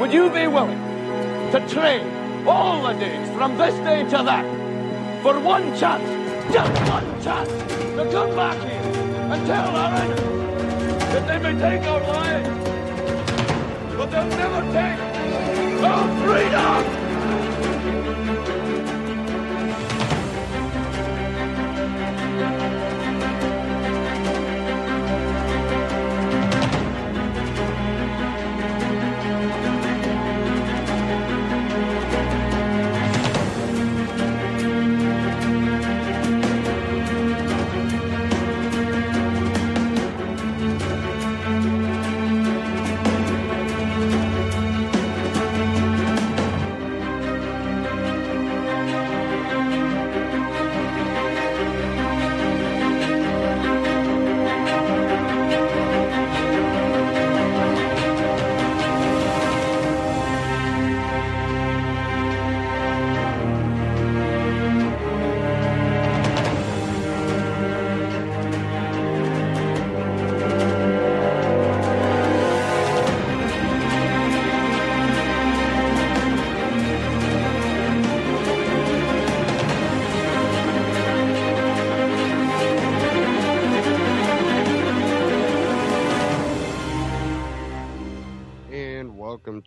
Would you be willing to trade all the days from this day to that for one chance, just one chance, to come back here and tell our enemies that they may take our lives, but they'll never take our freedom?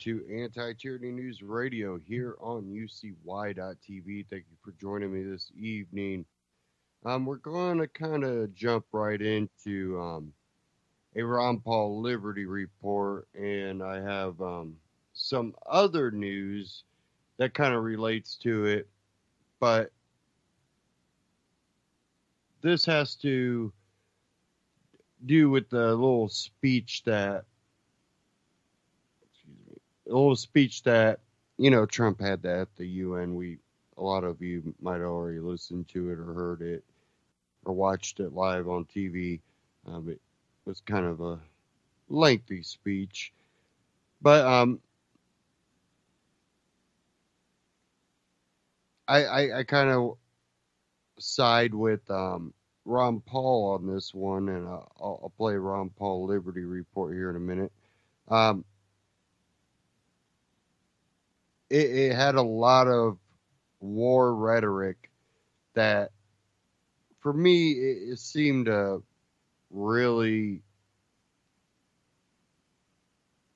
To Anti-Tyranny News Radio here on UCY.tv. Thank you for joining me this evening. We're going to kind of jump right into a Ron Paul Liberty Report, and I have some other news that kind of relates to it, but this has to do with the little speech that Trump had that at the UN. A lot of you might have already listened to it or heard it or watched it live on TV. It was kind of a lengthy speech, but I kind of side with Ron Paul on this one, and I'll play Ron Paul Liberty Report here in a minute. It had a lot of war rhetoric that, for me, it seemed to really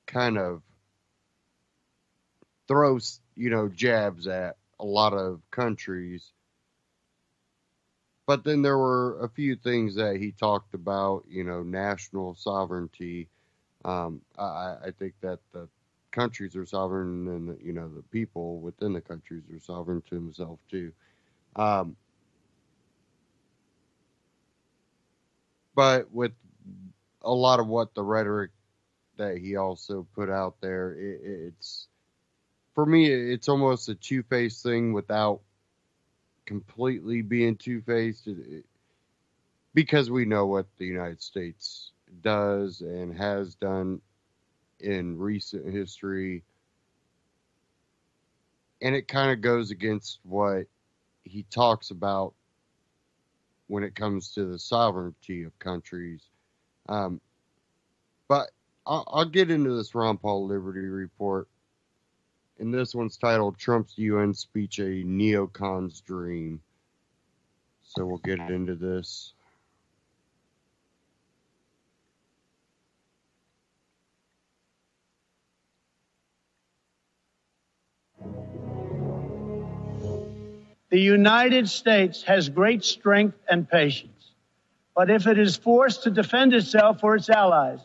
kind of throw, jabs at a lot of countries. But then there were a few things that he talked about, national sovereignty. I think that the countries are sovereign, and the people within the countries are sovereign to themselves too. But with a lot of what the rhetoric that he also put out there, it's, for me, it's almost a two-faced thing without completely being two-faced, because we know what the United States does and has done in recent history, and it kind of goes against what he talks about when it comes to the sovereignty of countries. But I'll get into this Ron Paul Liberty Report, and this one's titled "Trump's UN Speech, a Neocon's Dream." So we'll get into this. The United States has great strength and patience, but if it is forced to defend itself or its allies,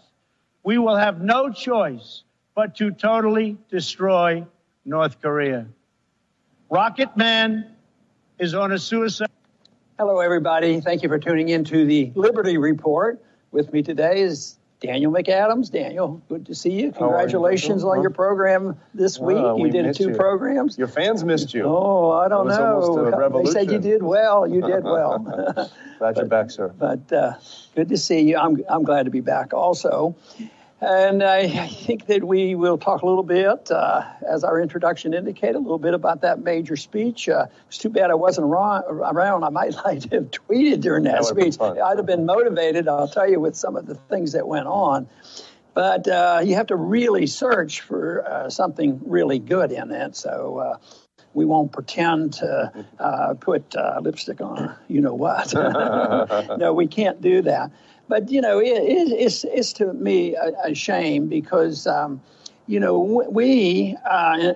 we will have no choice but to totally destroy North Korea. Rocket Man is on a suicide. Hello, everybody. Thank you for tuning in to the Liberty Report. With me today is Daniel McAdams. Daniel, good to see you. Congratulations on your program this week. You did two programs. Your fans missed you. Oh, I don't know. Almost a revolution. They said you did well. You did well. Glad you're back, sir. But good to see you. I'm glad to be back also. And I think that we will talk a little bit, as our introduction indicated, a little bit about that major speech. It's too bad I wasn't around. I might like to have tweeted during that speech. I'd have been motivated, I'll tell you, with some of the things that went on. But you have to really search for something really good in it. So we won't pretend to put lipstick on you know what. No, we can't do that. But, it's to me a shame because, we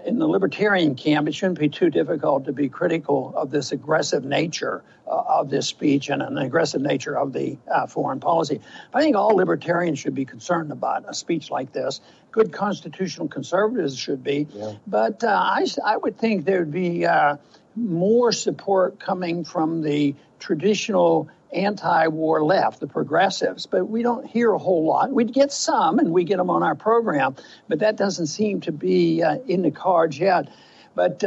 in the libertarian camp, it shouldn't be too difficult to be critical of this aggressive nature of this speech and an aggressive nature of the foreign policy. I think all libertarians should be concerned about a speech like this. Good constitutional conservatives should be. Yeah. But I would think there would be more support coming from the traditional anti-war left, the progressives, but we don't hear a whole lot. We'd get some, and we get them on our program, but that doesn't seem to be in the cards yet. But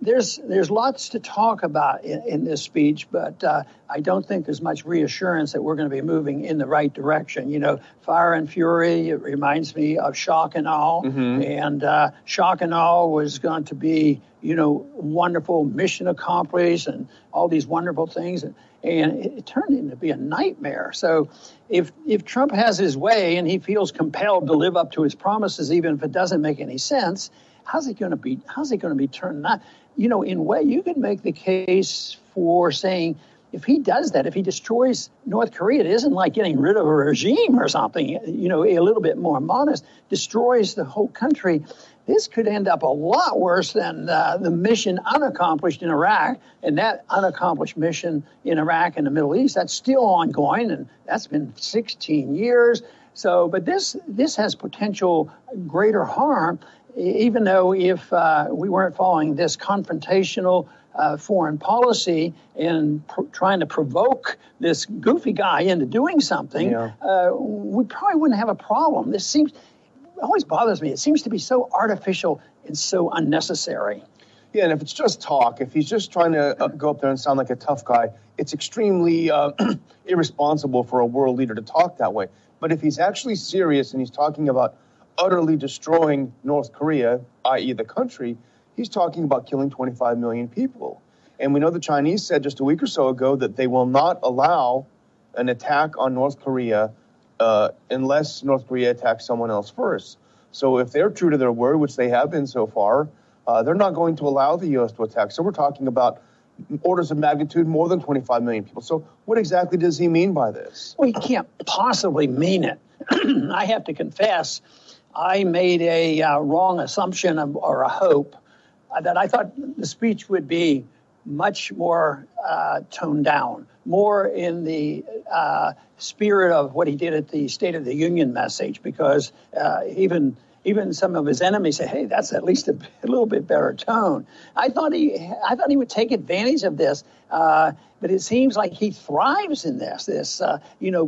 there's lots to talk about in this speech, but I don't think there's much reassurance that we're going to be moving in the right direction. Fire and fury, it reminds me of shock and awe, and shock and awe was going to be, wonderful, mission accomplished, and all these wonderful things. And it turned into be a nightmare. So if Trump has his way and he feels compelled to live up to his promises, even if it doesn't make any sense, how's it going to be turned on? In a way, you could make the case for saying if he does that, if he destroys North Korea, it isn't like getting rid of a regime or something, a little bit more modest, destroys the whole country. This could end up a lot worse than the mission unaccomplished in Iraq. And that unaccomplished mission in Iraq and the Middle East, that's still ongoing, and that's been 16 years. So, but this has potential greater harm, even though if we weren't following this confrontational foreign policy and trying to provoke this goofy guy into doing something, we probably wouldn't have a problem. This always bothers me. It seems to be so artificial and so unnecessary. Yeah, and if it's just talk, if he's just trying to go up there and sound like a tough guy, it's extremely irresponsible for a world leader to talk that way. But if he's actually serious and he's talking about utterly destroying North Korea, i.e. the country, he's talking about killing 25 million people. And we know the Chinese said just a week or so ago that they will not allow an attack on North Korea unless North Korea attacks someone else first. So if they're true to their word, which they have been so far, they're not going to allow the U.S. to attack. So we're talking about orders of magnitude more than 25 million people. So what exactly does he mean by this? Well, he can't possibly mean it. I have to confess, I made a wrong assumption or a hope that I thought the speech would be much more toned down, more in the spirit of what he did at the State of the Union message, because even some of his enemies say, hey, that's at least a little bit better tone. I thought he would take advantage of this, but it seems like he thrives in this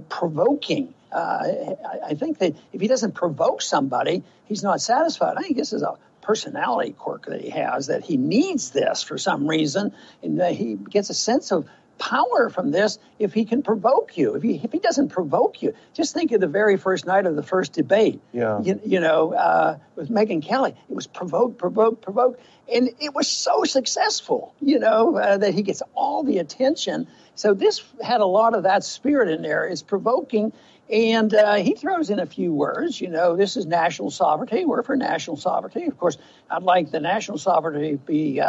provoking. I think that if he doesn't provoke somebody, he's not satisfied. I think this is a personality quirk that he has, that he needs this for some reason, and he gets a sense of power from this if he can provoke you. If he doesn't provoke you, just think of the very first night of the first debate. Yeah. With Megyn Kelly, it was provoke, and it was so successful. That he gets all the attention. So this had a lot of that spirit in there. It's provoking. And he throws in a few words, this is national sovereignty. We're for national sovereignty. Of course, I'd like the national sovereignty to be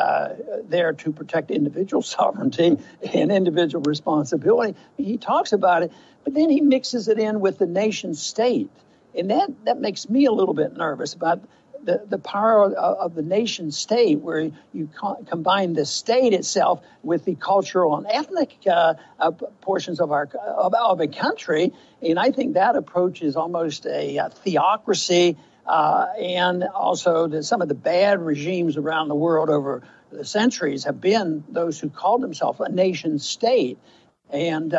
there to protect individual sovereignty and individual responsibility. He talks about it, but then he mixes it in with the nation state. And that makes me a little bit nervous about the power of the nation state, where you combine the state itself with the cultural and ethnic portions of a country. And I think that approach is almost a theocracy, and also that some of the bad regimes around the world over the centuries have been those who called themselves a nation state. And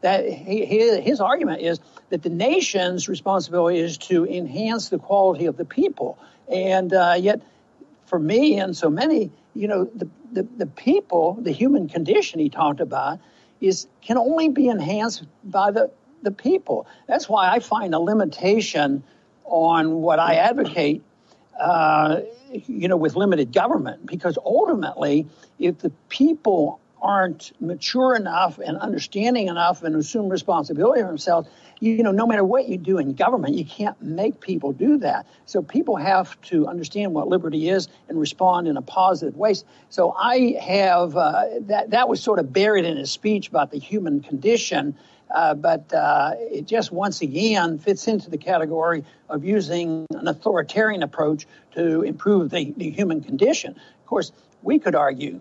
his argument is that the nation's responsibility is to enhance the quality of the people. And yet, for me and so many, the people, the human condition he talked about, can only be enhanced by the people. That's why I find a limitation on what I advocate, with limited government, because ultimately, if the people aren't mature enough and understanding enough and assume responsibility for themselves, no matter what you do in government, you can't make people do that. So people have to understand what liberty is and respond in a positive way. So I have, that was sort of buried in his speech about the human condition, but it just once again fits into the category of using an authoritarian approach to improve the human condition. Of course, we could argue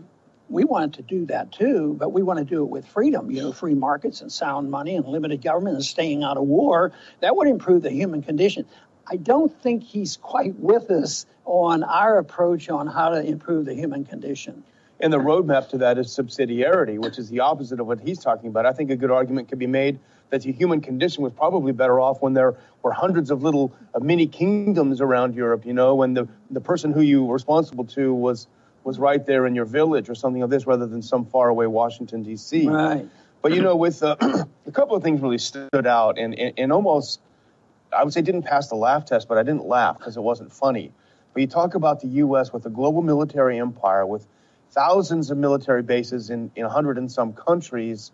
we wanted to do that too, but we want to do it with freedom, free markets and sound money and limited government and staying out of war. That would improve the human condition. I don't think he's quite with us on our approach on how to improve the human condition. And the roadmap to that is subsidiarity, which is the opposite of what he's talking about. I think a good argument could be made that the human condition was probably better off when there were hundreds of little mini kingdoms around Europe, when the person who you were responsible to was right there in your village or something of this rather than some faraway Washington, D.C. Right. But, with a couple of things really stood out and almost, I would say, didn't pass the laugh test, but I didn't laugh because it wasn't funny. But you talk about the U.S. with a global military empire with thousands of military bases in 100 and some countries,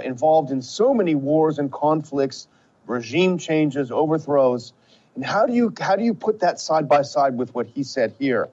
involved in so many wars and conflicts, regime changes, overthrows. And how do you put that side by side with what he said here?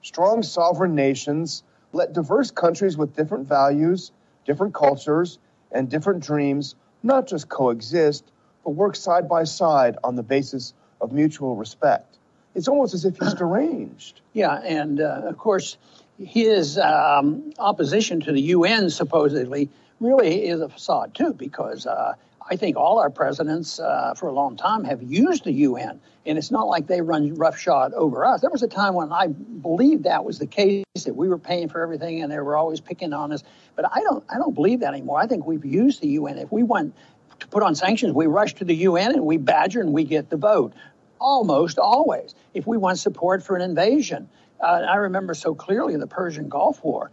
Strong sovereign nations let diverse countries with different values, different cultures, and different dreams not just coexist, but work side by side on the basis of mutual respect. It's almost as if he's deranged. Yeah, and of course, his opposition to the UN, supposedly, really is a facade, too, because I think all our presidents for a long time have used the UN, and it's not like they run roughshod over us. There was a time when I believed that was the case, that we were paying for everything and they were always picking on us. But I don't believe that anymore. I think we've used the UN. If we want to put on sanctions, we rush to the UN and we badger and we get the vote, almost always. If we want support for an invasion, I remember so clearly the Persian Gulf War,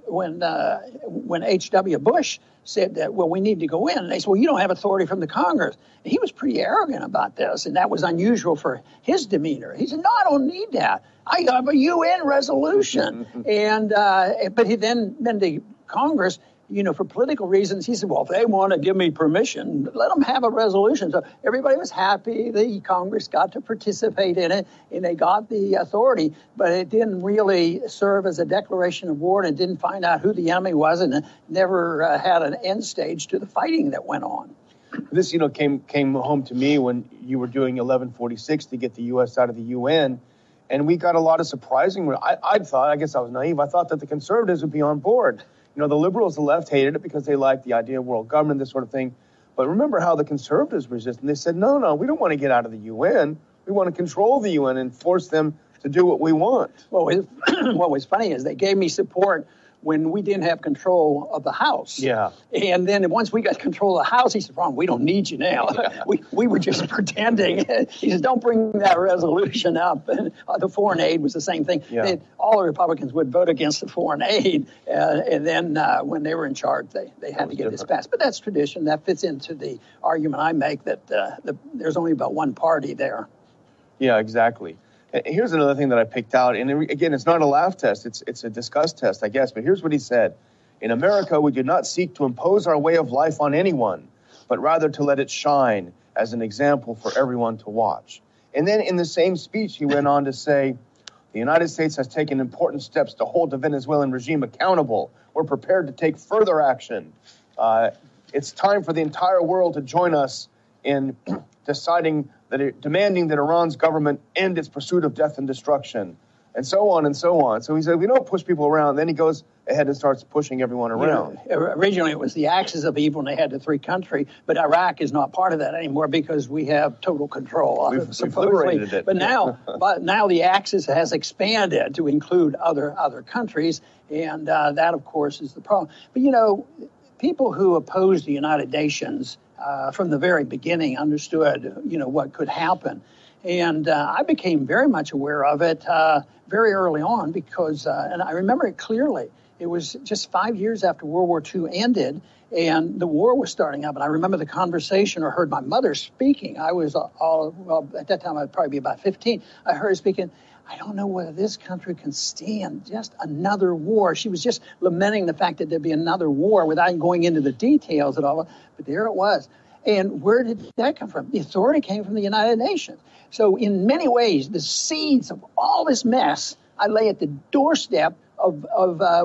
when H.W. Bush said that, well, we need to go in. And they said, well, you don't have authority from the Congress. And he was pretty arrogant about this, and that was unusual for his demeanor. He said, no, I don't need that. I have a UN resolution. And but he then the Congress, for political reasons, he said, well, if they want to give me permission, let them have a resolution. So everybody was happy. The Congress got to participate in it, and they got the authority. But it didn't really serve as a declaration of war, and it didn't find out who the enemy was, and it never had an end stage to the fighting that went on. This, came home to me when you were doing 1146 to get the U.S. out of the UN. And we got a lot of surprising. I thought, I guess I was naive, I thought that the conservatives would be on board. The liberals, the left, hated it because they liked the idea of world government, this sort of thing. But remember how the conservatives resisted. They said, no, we don't want to get out of the UN. We want to control the UN and force them to do what we want. Well, what was funny is they gave me support when we didn't have control of the House. Yeah. And then once we got control of the House, he said, Ron, we don't need you now. Yeah. We were just pretending. He says, don't bring that resolution up. And the foreign aid was the same thing. Yeah. All the Republicans would vote against the foreign aid. And then when they were in charge, they had to get this passed. But that's tradition. That fits into the argument I make that there's only about one party there. Yeah, exactly. Here's another thing that I picked out. And again, it's not a laugh test. It's a disgust test, I guess. But here's what he said. In America, we do not seek to impose our way of life on anyone, but rather to let it shine as an example for everyone to watch. And then in the same speech, he went on to say, the United States has taken important steps to hold the Venezuelan regime accountable. We're prepared to take further action. It's time for the entire world to join us in demanding that Iran's government end its pursuit of death and destruction, and so on and so on. So he said, we don't push people around. Then he goes ahead and starts pushing everyone around. Yeah. Originally, it was the axis of evil, and they had the three countries. But Iraq is not part of that anymore because we have total control. We've liberated it. But now the axis has expanded to include other countries, and that, of course, is the problem. But, people who oppose the United Nations from the very beginning understood, what could happen. And I became very much aware of it very early on because, and I remember it clearly, It was just 5 years after World War II ended, and the war was starting up. And I remember the conversation, or heard my mother speaking. I was at that time, I'd probably be about 15. I heard her speaking. I don't know whether this country can stand just another war. She was just lamenting the fact that there'd be another war without going into the details at all. But there it was. And where did that come from? The authority came from the United Nations. So in many ways, the seeds of all this mess I lay at the doorstep of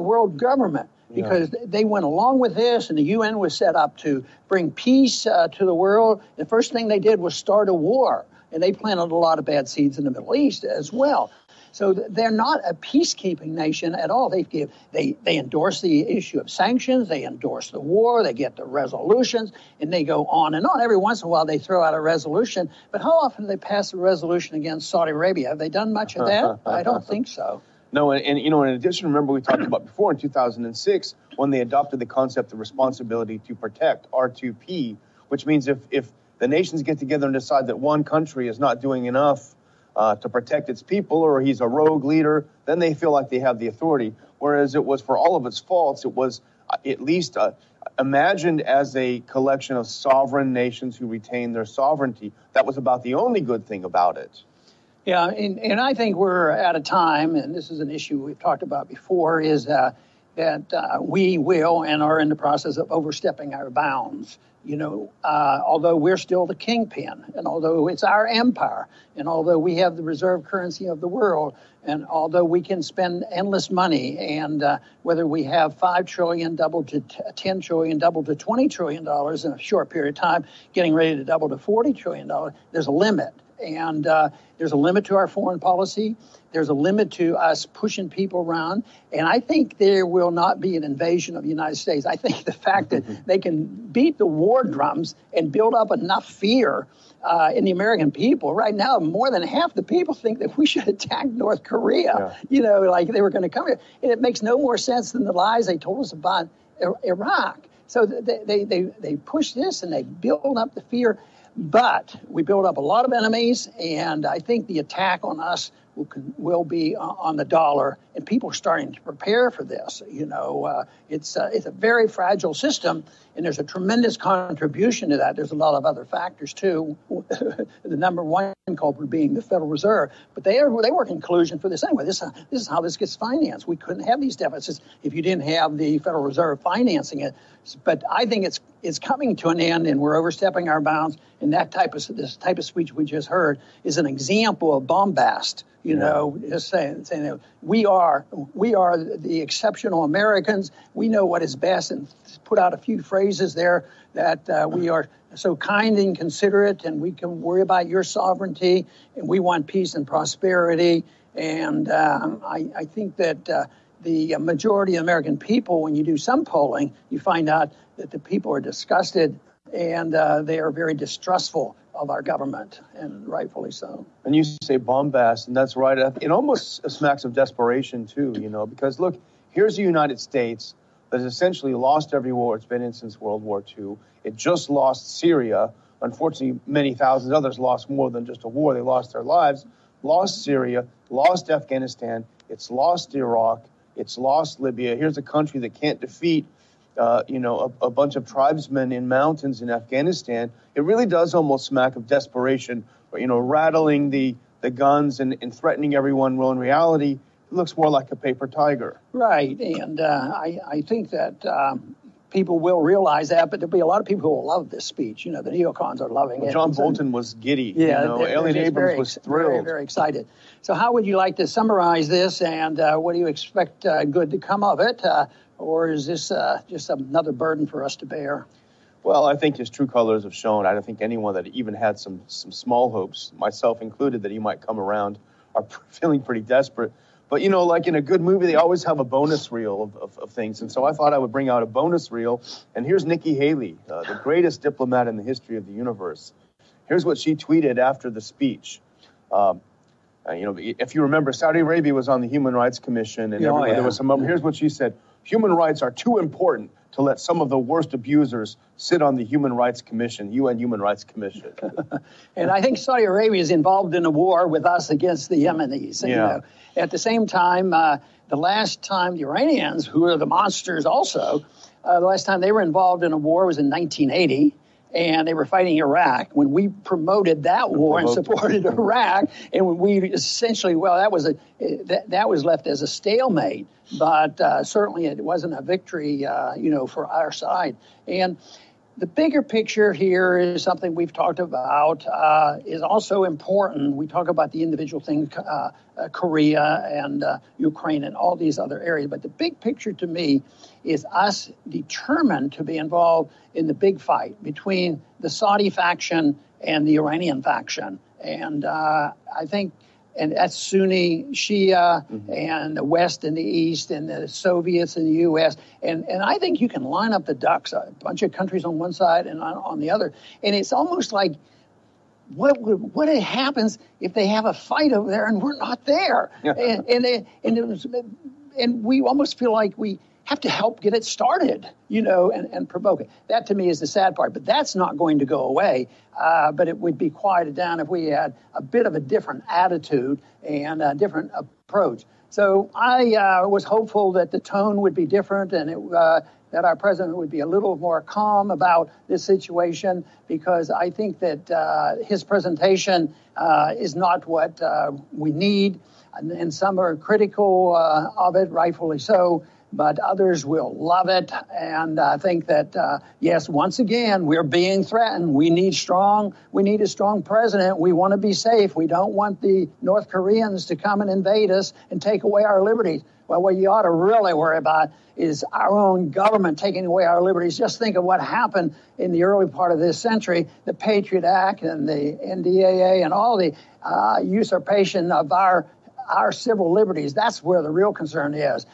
world government, because they went along with this, and the UN was set up to bring peace to the world. The first thing they did was start a war, and they planted a lot of bad seeds in the Middle East as well. So they're not a peacekeeping nation at all. They endorse the issue of sanctions, they endorse the war, they get the resolutions, and they go on and on. Every once in a while they throw out a resolution, but how often do they pass a resolution against Saudi Arabia? Have they done much of that? I don't think so. No, and in addition, remember we talked about before in 2006 when they adopted the concept of responsibility to protect, R2P, which means if the nations get together and decide that one country is not doing enough to protect its people, or he's a rogue leader, then they feel like they have the authority. Whereas it was, for all of its faults, it was at least imagined as a collection of sovereign nations who retain their sovereignty. That was about the only good thing about it. Yeah, and I think we're at a time, and this is an issue we've talked about before, is that we will and are in the process of overstepping our bounds. Although we're still the kingpin, and although it's our empire, and although we have the reserve currency of the world, and although we can spend endless money, and whether we have $5 trillion doubled to $10 trillion, doubled to $20 trillion in a short period of time, getting ready to double to $40 trillion, there's a limit. And there's a limit to our foreign policy. There's a limit to us pushing people around. And I think there will not be an invasion of the United States. I think the fact that they can beat the war drums and build up enough fear in the American people. Right now, more than half the people think that we should attack North Korea, like they were going to come here. And it makes no more sense than the lies they told us about Iraq. So they push this and they build up the fear. But we build up a lot of enemies, and I think the attack on us will be on the dollar, and people are starting to prepare for this. It's a very fragile system, and there's a tremendous contribution to that. There's a lot of other factors too. The number one culprit being the Federal Reserve, but they work in collusion for this anyway. This is how this gets financed. We couldn't have these deficits if you didn't have the Federal Reserve financing it. But I think it's coming to an end, and we're overstepping our bounds. And this type of speech we just heard is an example of bombast. Just saying that we are the exceptional Americans. We know what is best, and put out a few phrases there that we are so kind and considerate, and we can worry about your sovereignty, and we want peace and prosperity. And I think that the majority of American people, when you do some polling, you find out that the people are disgusted, and they are very distrustful of our government, and rightfully so. And you say bombast, and that's right. It almost smacks of desperation too, because look, here's the United States that has essentially lost every war it's been in since World War II. It just lost Syria. Unfortunately, many thousands others lost more than just a war. They lost their lives, lost Syria, lost Afghanistan. It's lost Iraq. It's lost Libya. Here's a country that can't defeat a bunch of tribesmen in mountains in Afghanistan. It really does almost smack of desperation, rattling the guns and threatening everyone. Well, in reality, it looks more like a paper tiger. Right, and I think that people will realize that, but there'll be a lot of people who will love this speech. The neocons are loving it. John Bolton was giddy. Yeah, Alien Abrams was thrilled. Very, very excited. So how would you like to summarize this, and what do you expect good to come of it? Or is this just another burden for us to bear? Well, I think his true colors have shown. I don't think anyone that even had some small hopes, myself included, that he might come around, are feeling pretty desperate. But, like in a good movie, they always have a bonus reel of things. And so I thought I would bring out a bonus reel. And here's Nikki Haley, the greatest diplomat in the history of the universe. Here's what she tweeted after the speech. If you remember, Saudi Arabia was on the Human Rights Commission, and there was some. Here's what she said: "Human rights are too important to let some of the worst abusers sit on the Human Rights Commission, UN Human Rights Commission. And I think Saudi Arabia is involved in a war with us against the Yemenis. Yeah. You know, at the same time, the last time the Iranians, who are the monsters also, the last time they were involved in a war was in 1980. And they were fighting Iraq when we promoted that war and supported Iraq. And when we essentially, well, that was left as a stalemate. But certainly it wasn't a victory, for our side. And the bigger picture here is something we've talked about, is also important. We talk about the individual things, Korea and Ukraine and all these other areas. But the big picture to me is us determined to be involved in the big fight between the Saudi faction and the Iranian faction. And I think, and that's Sunni, Shia, and the West and the East, and the Soviets and the U.S. And I think you can line up the ducks, a bunch of countries on one side and on the other. And it's almost like, what happens if they have a fight over there and we're not there? And we almost feel like we have to help get it started, and provoke it. That to me is the sad part, but that's not going to go away. But it would be quieted down if we had a bit of a different attitude and a different approach. So I was hopeful that the tone would be different and that our president would be a little more calm about this situation, because I think that his presentation is not what we need. And some are critical of it, rightfully so. But others will love it. And I think that, yes, once again, we're being threatened. We need a strong president. We want to be safe. We don't want the North Koreans to come and invade us and take away our liberties. Well, what you ought to really worry about is our own government taking away our liberties. Just think of what happened in the early part of this century, the Patriot Act and the NDAA and all the usurpation of our civil liberties. That's where the real concern is.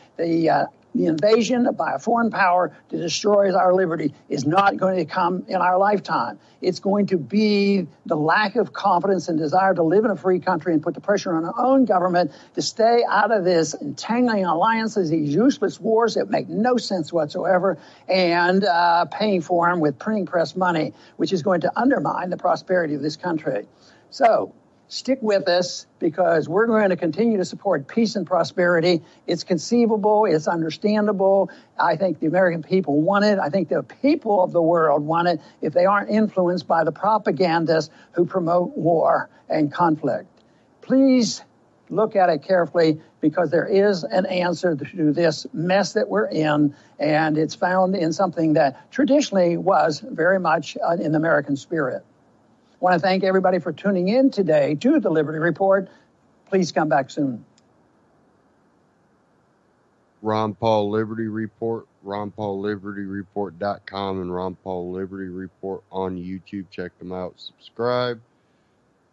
The invasion by a foreign power to destroy our liberty is not going to come in our lifetime. It's going to be the lack of confidence and desire to live in a free country and put the pressure on our own government to stay out of this entangling alliances, these useless wars that make no sense whatsoever, and paying for them with printing press money, which is going to undermine the prosperity of this country. So, stick with us, because we're going to continue to support peace and prosperity. It's conceivable. It's understandable. I think the American people want it. I think the people of the world want it if they aren't influenced by the propagandists who promote war and conflict. Please look at it carefully, because there is an answer to this mess that we're in, and it's found in something that traditionally was very much in the American spirit. I want to thank everybody for tuning in today to the Liberty Report. Please come back soon. Ron Paul Liberty Report, RonPaulLibertyReport.com, and Ron Paul Liberty Report on YouTube. Check them out. Subscribe.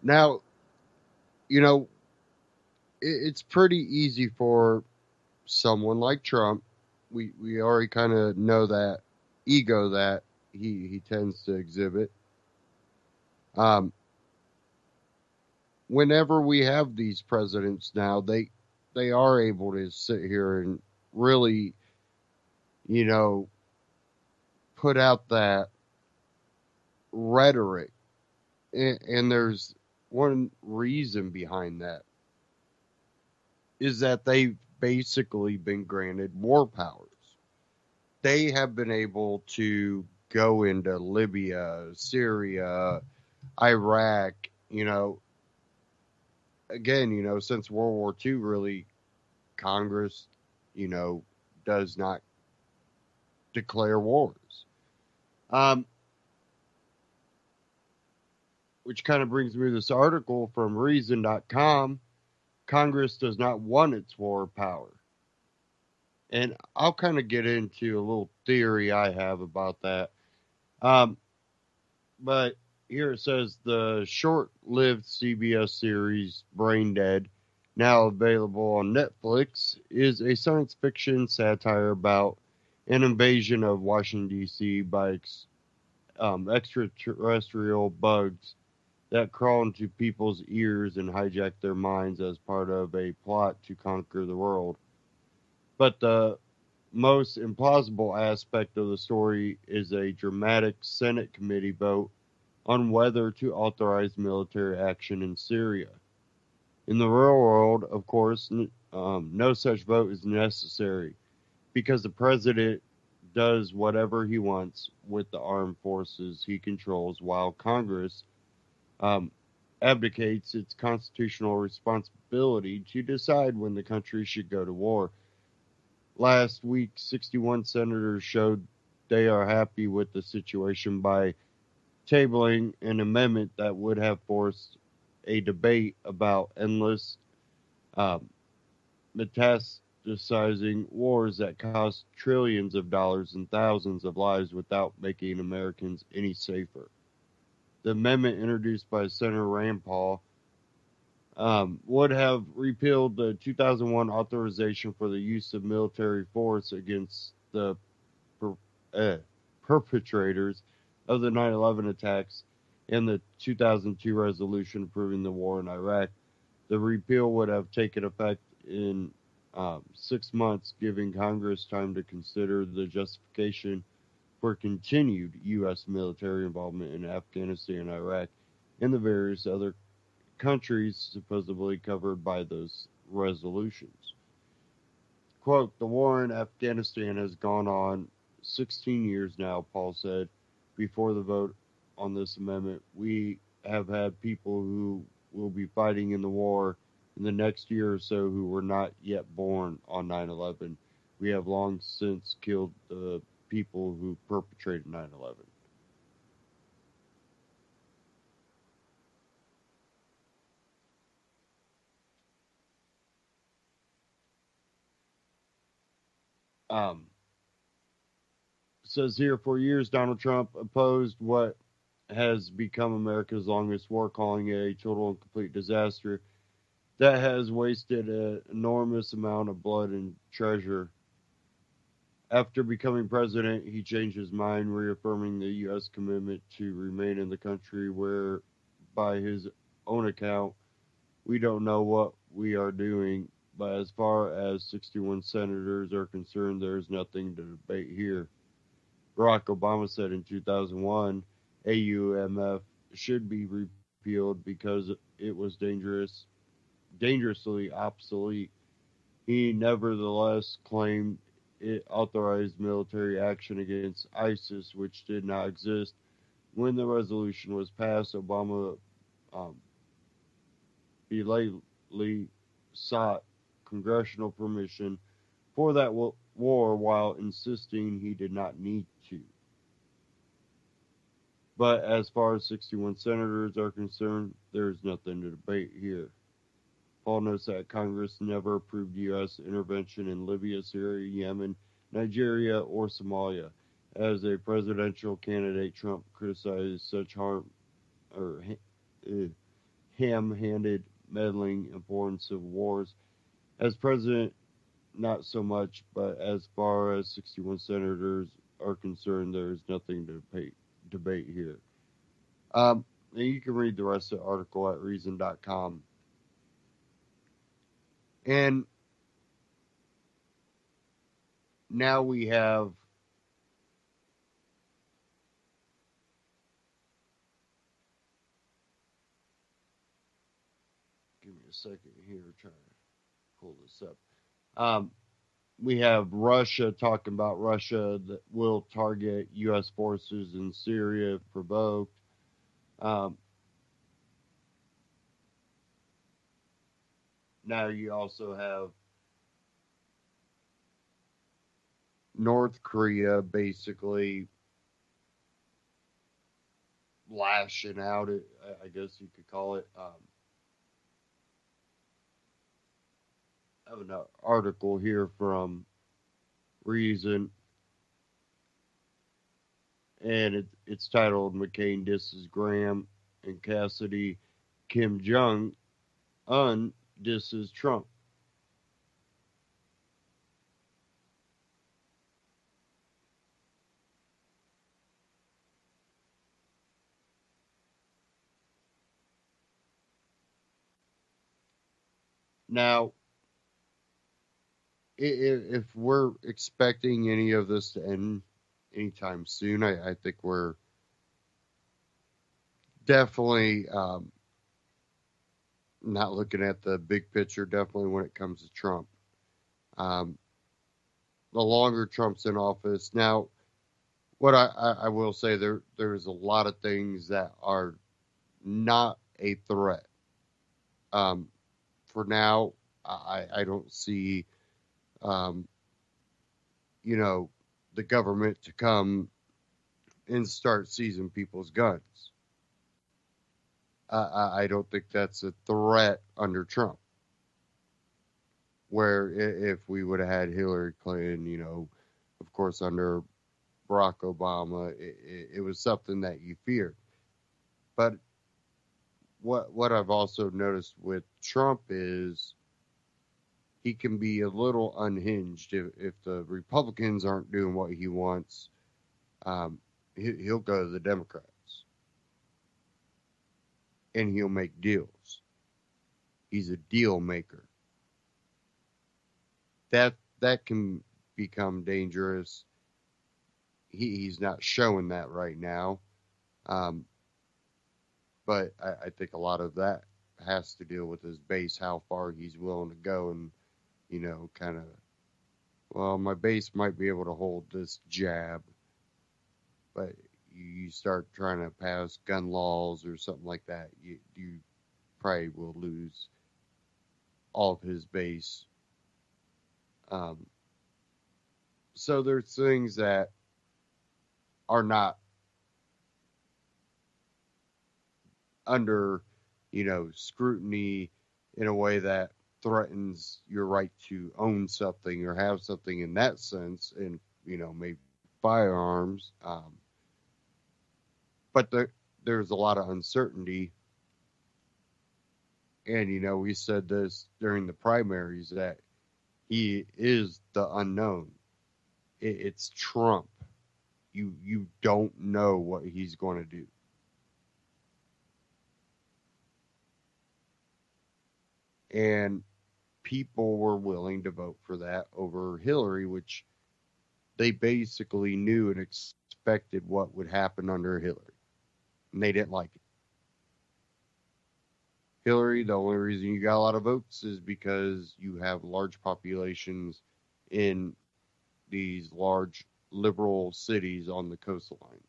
Now, it's pretty easy for someone like Trump. We already kind of know that ego that he tends to exhibit. Whenever we have these presidents now, they are able to sit here and really, put out that rhetoric. And there's one reason behind that, is that they've basically been granted war powers. They have been able to go into Libya, Syria, Iraq, again, since World War II, really, Congress, does not declare wars. Which kind of brings me to this article from Reason.com. Congress does not want its war power. And I'll kind of get into a little theory I have about that. But here it says the short-lived CBS series Brain Dead, now available on Netflix, is a science fiction satire about an invasion of Washington, D.C. by extraterrestrial bugs that crawl into people's ears and hijack their minds as part of a plot to conquer the world. But the most implausible aspect of the story is a dramatic Senate committee vote on whether to authorize military action in Syria. In the real world, of course, no such vote is necessary because the president does whatever he wants with the armed forces he controls while Congress um, abdicates its constitutional responsibility to decide when the country should go to war. Last week, 61 senators showed they are happy with the situation by tabling an amendment that would have forced a debate about endless um, metastasizing wars that cost trillions of dollars and thousands of lives without making Americans any safer. The amendment introduced by Senator Rand Paul would have repealed the 2001 authorization for the use of military force against the per, perpetrators of the 9/11 attacks and the 2002 resolution approving the war in Iraq. The repeal would have taken effect in 6 months, giving Congress time to consider the justification for continued U.S. military involvement in Afghanistan and Iraq and the various other countries supposedly covered by those resolutions. Quote, the war in Afghanistan has gone on 16 years now, Paul said. Before the vote on this amendment, we have had people who will be fighting in the war in the next year or so who were not yet born on 9/11. We have long since killed the people who perpetrated 9/11. Um, says here for years, Donald Trump opposed what has become America's longest war, calling it a total and complete disaster that has wasted an enormous amount of blood and treasure. After becoming president, he changed his mind, reaffirming the U.S. commitment to remain in the country where, by his own account, we don't know what we are doing. But as far as 61 senators are concerned, there is nothing to debate here. Barack Obama said in 2001, AUMF should be repealed because it was dangerously obsolete. He nevertheless claimed it authorized military action against ISIS, which did not exist. When the resolution was passed, Obama um, belatedly sought congressional permission for that war while insisting he did not need to. But as far as 61 senators are concerned, there is nothing to debate here. Paul notes that Congress never approved U.S. intervention in Libya, Syria, Yemen, Nigeria, or Somalia. As a presidential candidate, Trump criticized such ham-handed meddling in foreign civil wars. As president, not so much, but as far as 61 senators are concerned, there is nothing to debate here. And you can read the rest of the article at reason.com. And now we have give me a second here trying to pull this up. Um, we have Russia talking about Russia that will target U.S. forces in Syria if provoked. Um, now you also have North Korea basically lashing out, I guess you could call it. I have an article here from Reason, and it's titled McCain disses Graham and Cassidy. Kim Jong Un disses Trump. Now, if we're expecting any of this to end anytime soon, I think we're definitely not looking at the big picture, definitely when it comes to Trump. Um, the longer Trump's in office. Now, what I will say, there's a lot of things that are not a threat. For now, I don't see, um, the government to come and start seizing people's guns. I don't think that's a threat under Trump. Where if we would have had Hillary Clinton, of course, under Barack Obama, it was something that you feared. But what I've also noticed with Trump is he can be a little unhinged if the Republicans aren't doing what he wants. He'll go to the Democrats and he'll make deals. He's a deal maker. That can become dangerous. He's not showing that right now. But I think a lot of that has to deal with his base, how far he's willing to go, and kind of, well, my base might be able to hold this jab, but you start trying to pass gun laws or something like that, you probably will lose all of his base. So there's things that are not under, scrutiny in a way that threatens your right to own something or have something in that sense, and maybe firearms. But there's a lot of uncertainty, and we said this during the primaries that he is the unknown. It's Trump. You don't know what he's going to do. And people were willing to vote for that over Hillary, which they basically knew and expected what would happen under Hillary. And they didn't like it. Hillary, the only reason you got a lot of votes is because you have large populations in these large liberal cities on the coastlines.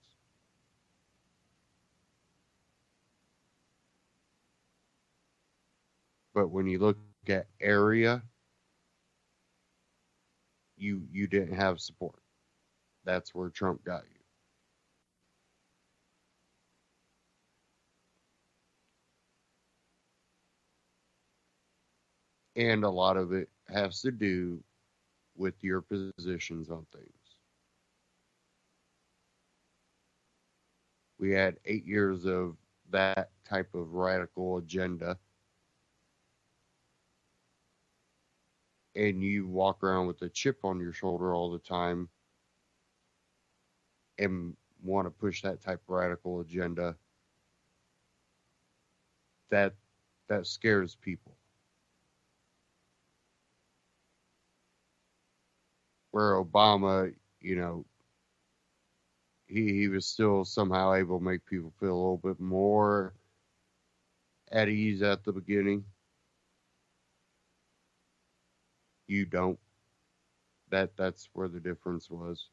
But when you look at area, you didn't have support. That's where Trump got you. And a lot of it has to do with your positions on things. We had 8 years of that type of radical agenda. And you walk around with a chip on your shoulder all the time and want to push that type of radical agenda, that scares people. Where Obama, he was still somehow able to make people feel a little bit more at ease at the beginning. You don't. That's where the difference was.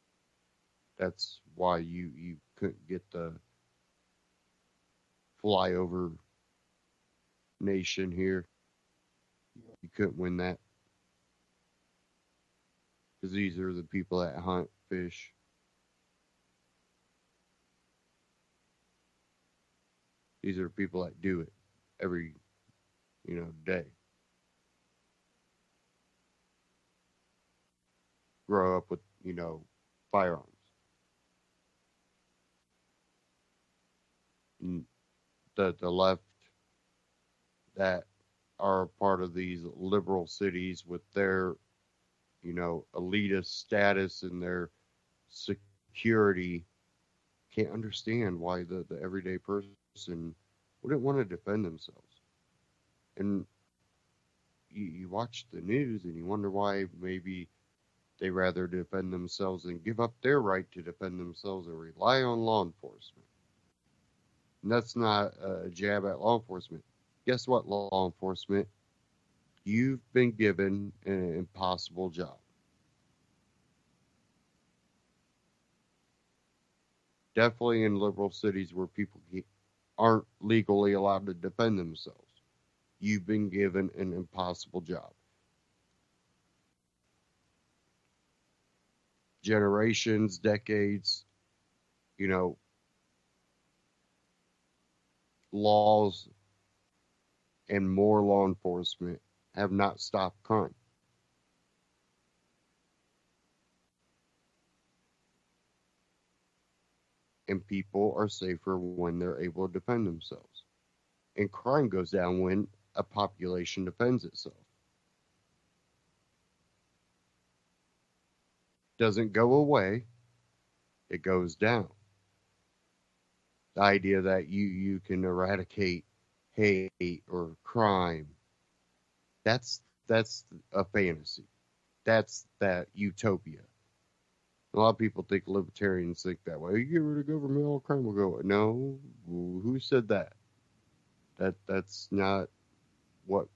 That's why you couldn't get the flyover nation here. You couldn't win that. Because these are the people that hunt, fish. These are people that do it every, day. Grow up with, firearms. And the left that are part of these liberal cities with their, elitist status and their security can't understand why the everyday person wouldn't want to defend themselves. And you watch the news and you wonder why maybe they rather defend themselves and give up their right to defend themselves and rely on law enforcement. And that's not a jab at law enforcement. Guess what, law enforcement? You've been given an impossible job. Definitely in liberal cities where people aren't legally allowed to defend themselves. You've been given an impossible job. Generations, decades, laws and more law enforcement have not stopped crime. And people are safer when they're able to defend themselves. And crime goes down when a population defends itself. Doesn't go away, it goes down. The idea that you can eradicate hate or crime, that's a fantasy. That's that utopia. A lot of people think libertarians think that way. You get rid of government, all crime will go away. No, who said that? That's not what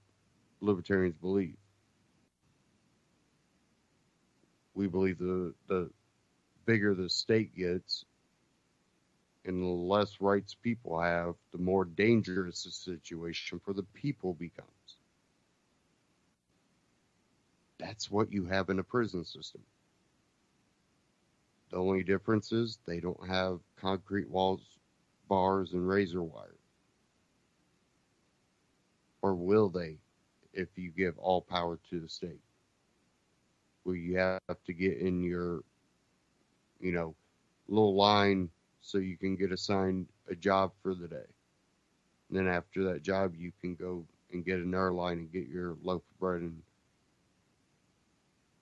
libertarians believe. We believe the bigger the state gets and the less rights people have, the more dangerous the situation for the people becomes. That's what you have in a prison system. The only difference is they don't have concrete walls, bars, and razor wire. Or will they if you give all power to the state? Will you have to get in your, little line so you can get assigned a job for the day? And then after that job, you can go and get another line and get your loaf of bread and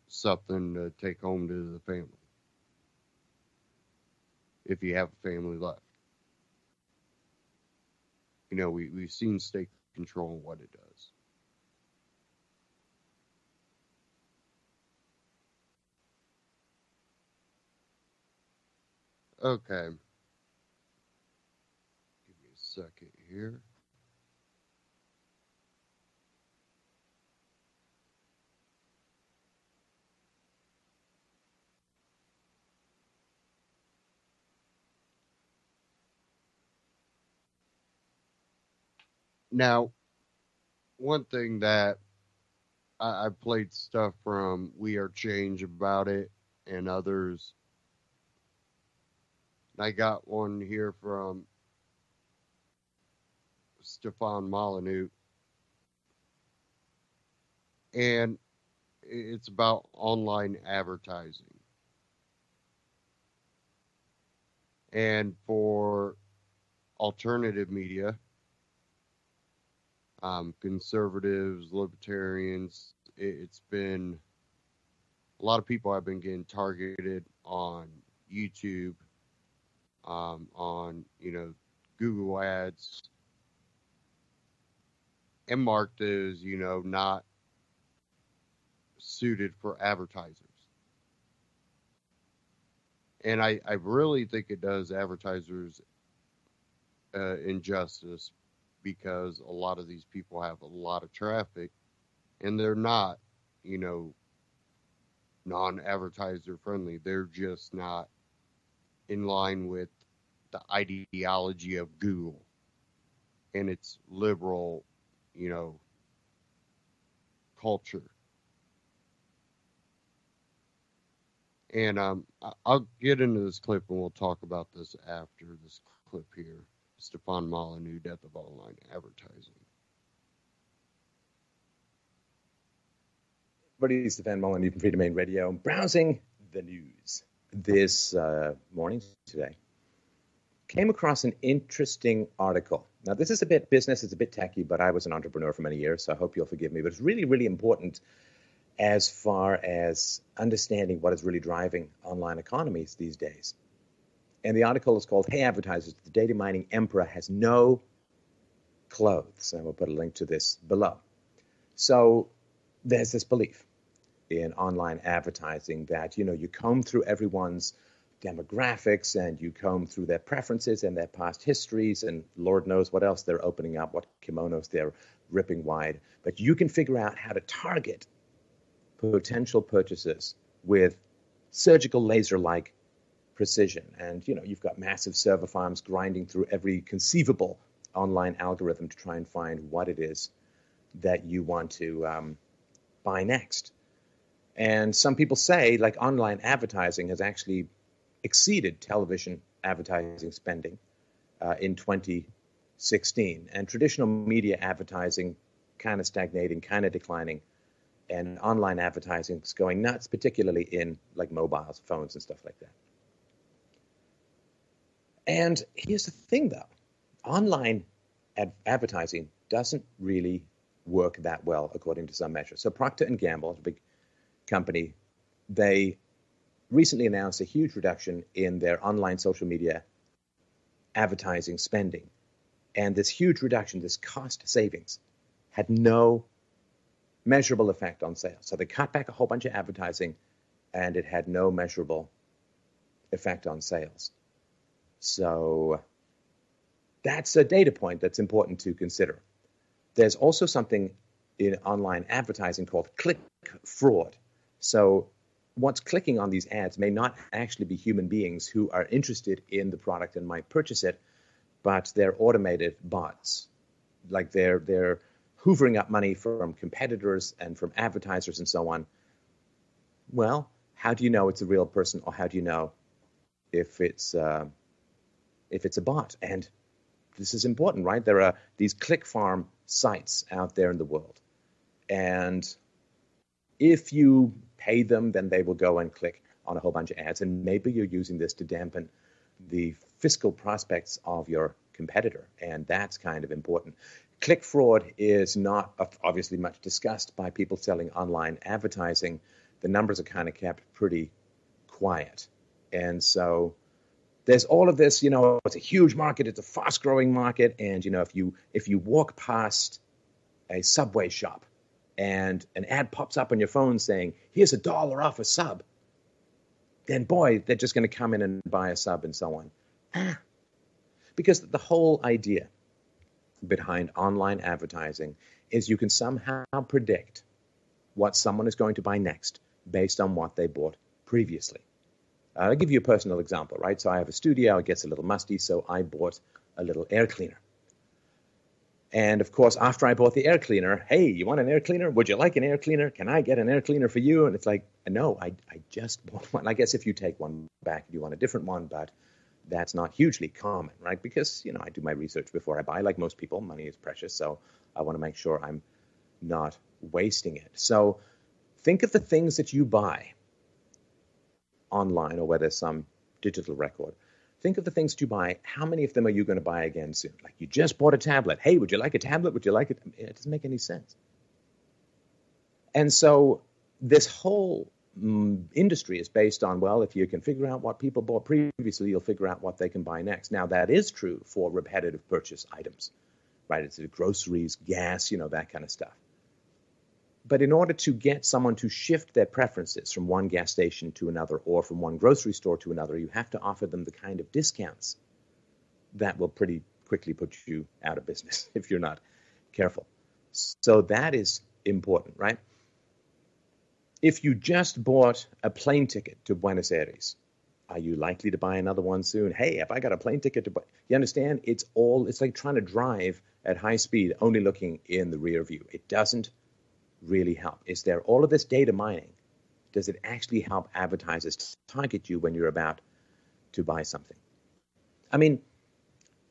something to take home to the family. If you have a family left. We've seen state control and what it does. Okay. Give me a second here. Now, one thing that I played stuff from We Are Change about it and others. I got one here from Stefan Molyneux, and it's about online advertising. And for alternative media, conservatives, libertarians, it's been a lot of people have been getting targeted on YouTube, on Google ads, and marked as not suited for advertisers. And I really think it does advertisers injustice, because a lot of these people have a lot of traffic and they're not, non-advertiser friendly. They're just not in line with the ideology of Google and its liberal, culture. And I'll get into this clip and we'll talk about this after this clip here. Stefan Molyneux, Death of Online Advertising. Everybody, Stefan Molyneux from Free Domain Radio, browsing the news this morning today. Came across an interesting article. Now, this is a bit business, it's a bit techy, but I was an entrepreneur for many years, so I hope you'll forgive me. But it's really, really important as far as understanding what is really driving online economies these days. And the article is called, Hey Advertisers, the Data Mining Emperor Has No Clothes. And we'll put a link to this below. So there's this belief in online advertising that, you comb through everyone's demographics and you comb through their preferences and their past histories and Lord knows what else they're opening up, what kimonos they're ripping wide. But you can figure out how to target potential purchasers with surgical laser-like precision. And, you've got massive server farms grinding through every conceivable online algorithm to try and find what it is that you want to buy next. And some people say, like, online advertising has actually exceeded television advertising spending in 2016. And traditional media advertising kind of stagnating, kind of declining. And online advertising is going nuts, particularly in, like, mobiles, phones, and stuff like that. And here's the thing, though. Online advertising doesn't really work that well, according to some measures. So Procter & Gamble, a big company, they recently announced a huge reduction in their online social media advertising spending. And this huge reduction, this cost savings, had no measurable effect on sales. So they cut back a whole bunch of advertising, and it had no measurable effect on sales. So that's a data point that's important to consider. There's also something in online advertising called click fraud. So what's clicking on these ads may not actually be human beings who are interested in the product and might purchase it, but they're automated bots. Like they're hoovering up money from competitors and from advertisers and so on. Well, how do you know it's a real person, or how do you know if it's a bot? And this is important, right? There are these click farm sites out there in the world. And if you pay them, then they will go and click on a whole bunch of ads. And maybe you're using this to dampen the fiscal prospects of your competitor. And that's kind of important. Click fraud is not obviously much discussed by people selling online advertising. The numbers are kind of kept pretty quiet. And so there's all of this, it's a huge market, it's a fast-growing market, and, if you walk past a Subway shop and an ad pops up on your phone saying, here's $1 off a sub, then, boy, they're just going to come in and buy a sub and so on. Because the whole idea behind online advertising is you can somehow predict what someone is going to buy next based on what they bought previously. I'll give you a personal example, right? So I have a studio, it gets a little musty, so I bought a little air cleaner. And of course, after I bought the air cleaner, hey, you want an air cleaner? Would you like an air cleaner? Can I get an air cleaner for you? And it's like, no, I just bought one. I guess if you take one back, you want a different one, but that's not hugely common, right? Because, I do my research before I buy. Like most people, money is precious, so I want to make sure I'm not wasting it. So think of the things that you buy online, or whether some digital record. Think of the things that you buy. How many of them are you going to buy again soon? Like, you just bought a tablet. Hey, would you like a tablet? Would you like it? It doesn't make any sense. And so this whole industry is based on, well, if you can figure out what people bought previously, you'll figure out what they can buy next. Now, that is true for repetitive purchase items, right? It's groceries, gas, that kind of stuff. But in order to get someone to shift their preferences from one gas station to another, or from one grocery store to another, you have to offer them the kind of discounts that will pretty quickly put you out of business if you're not careful. So that is important, right? If you just bought a plane ticket to Buenos Aires, are you likely to buy another one soon? Hey, if I got a plane ticket to you understand? It's like trying to drive at high speed, only looking in the rear view. It doesn't really help. Is there all of this data mining? Does it actually help advertisers target you when you're about to buy something? I mean,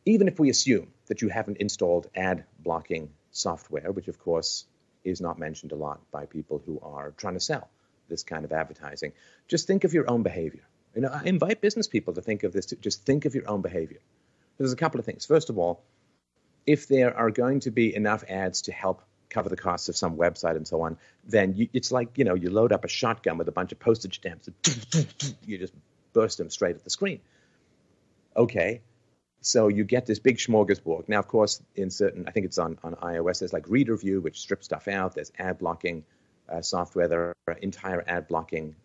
even if we assume that you haven't installed ad blocking software, which of course is not mentioned a lot by people who are trying to sell this kind of advertising, just think of your own behavior. I invite business people to think of this, just think of your own behavior. There's a couple of things. First of all, if there are going to be enough ads to help cover the costs of some website and so on, then it's like, you load up a shotgun with a bunch of postage stamps, and you just burst them straight at the screen. Okay, so you get this big smorgasbord. Now, of course, in certain, I think it's on iOS, there's like reader view, which strips stuff out. There's ad blocking software. There are entire ad blocking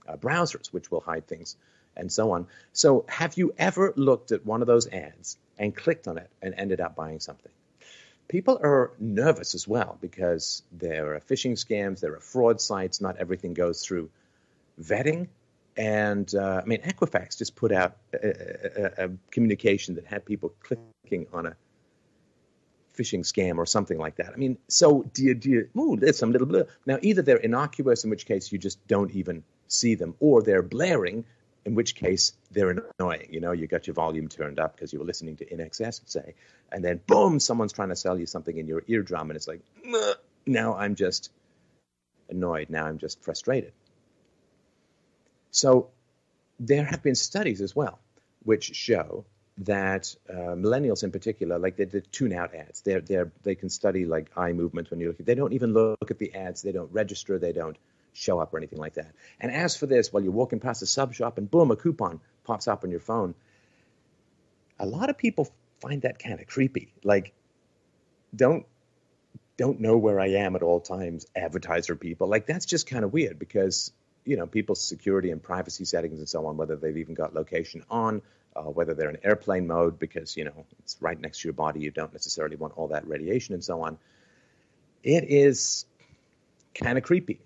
browsers which will hide things and so on. So have you ever looked at one of those ads and clicked on it and ended up buying something? People are nervous as well because there are phishing scams, there are fraud sites, not everything goes through vetting. And I mean, Equifax just put out a communication that had people clicking on a phishing scam or something like that. I mean, so there's some little blur. Now, either they're innocuous, in which case you just don't even see them, or they're blaring, in which case they're annoying. You know, you got your volume turned up because you were listening to In Excess, say, and then boom, someone's trying to sell you something in your eardrum, and it's like, now I'm just annoyed. Now I'm just frustrated. So there have been studies as well which show that millennials in particular, like the tune-out ads, they can study like eye movement when you look at. They don't even look at the ads. They don't register. They don't show up or anything like that. And as for this, while you're walking past a sub shop and boom, a coupon pops up on your phone, a lot of people find that kind of creepy. Like, don't know where I am at all times, advertiser people. Like, that's just kind of weird because, you know, people's security and privacy settings and so on, whether they've even got location on, whether they're in airplane mode because, you know, it's right next to your body. You don't necessarily want all that radiation and so on. It is kind of creepy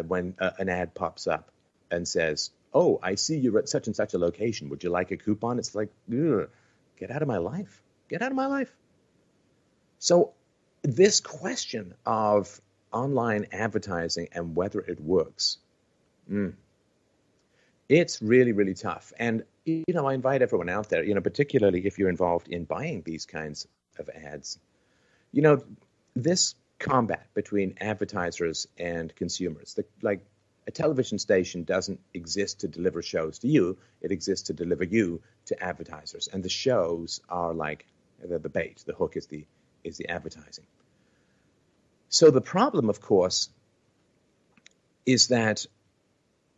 when an ad pops up and says, oh, I see you're at such and such a location. Would you like a coupon? It's like, ugh, get out of my life. Get out of my life. So this question of online advertising and whether it works, it's really, really tough. And, you know, I invite everyone out there, you know, particularly if you're involved in buying these kinds of ads, you know, this combat between advertisers and consumers, like a television station doesn't exist to deliver shows to you. It exists to deliver you to advertisers. And the shows are like the bait. The hook is the advertising. So the problem, of course, is that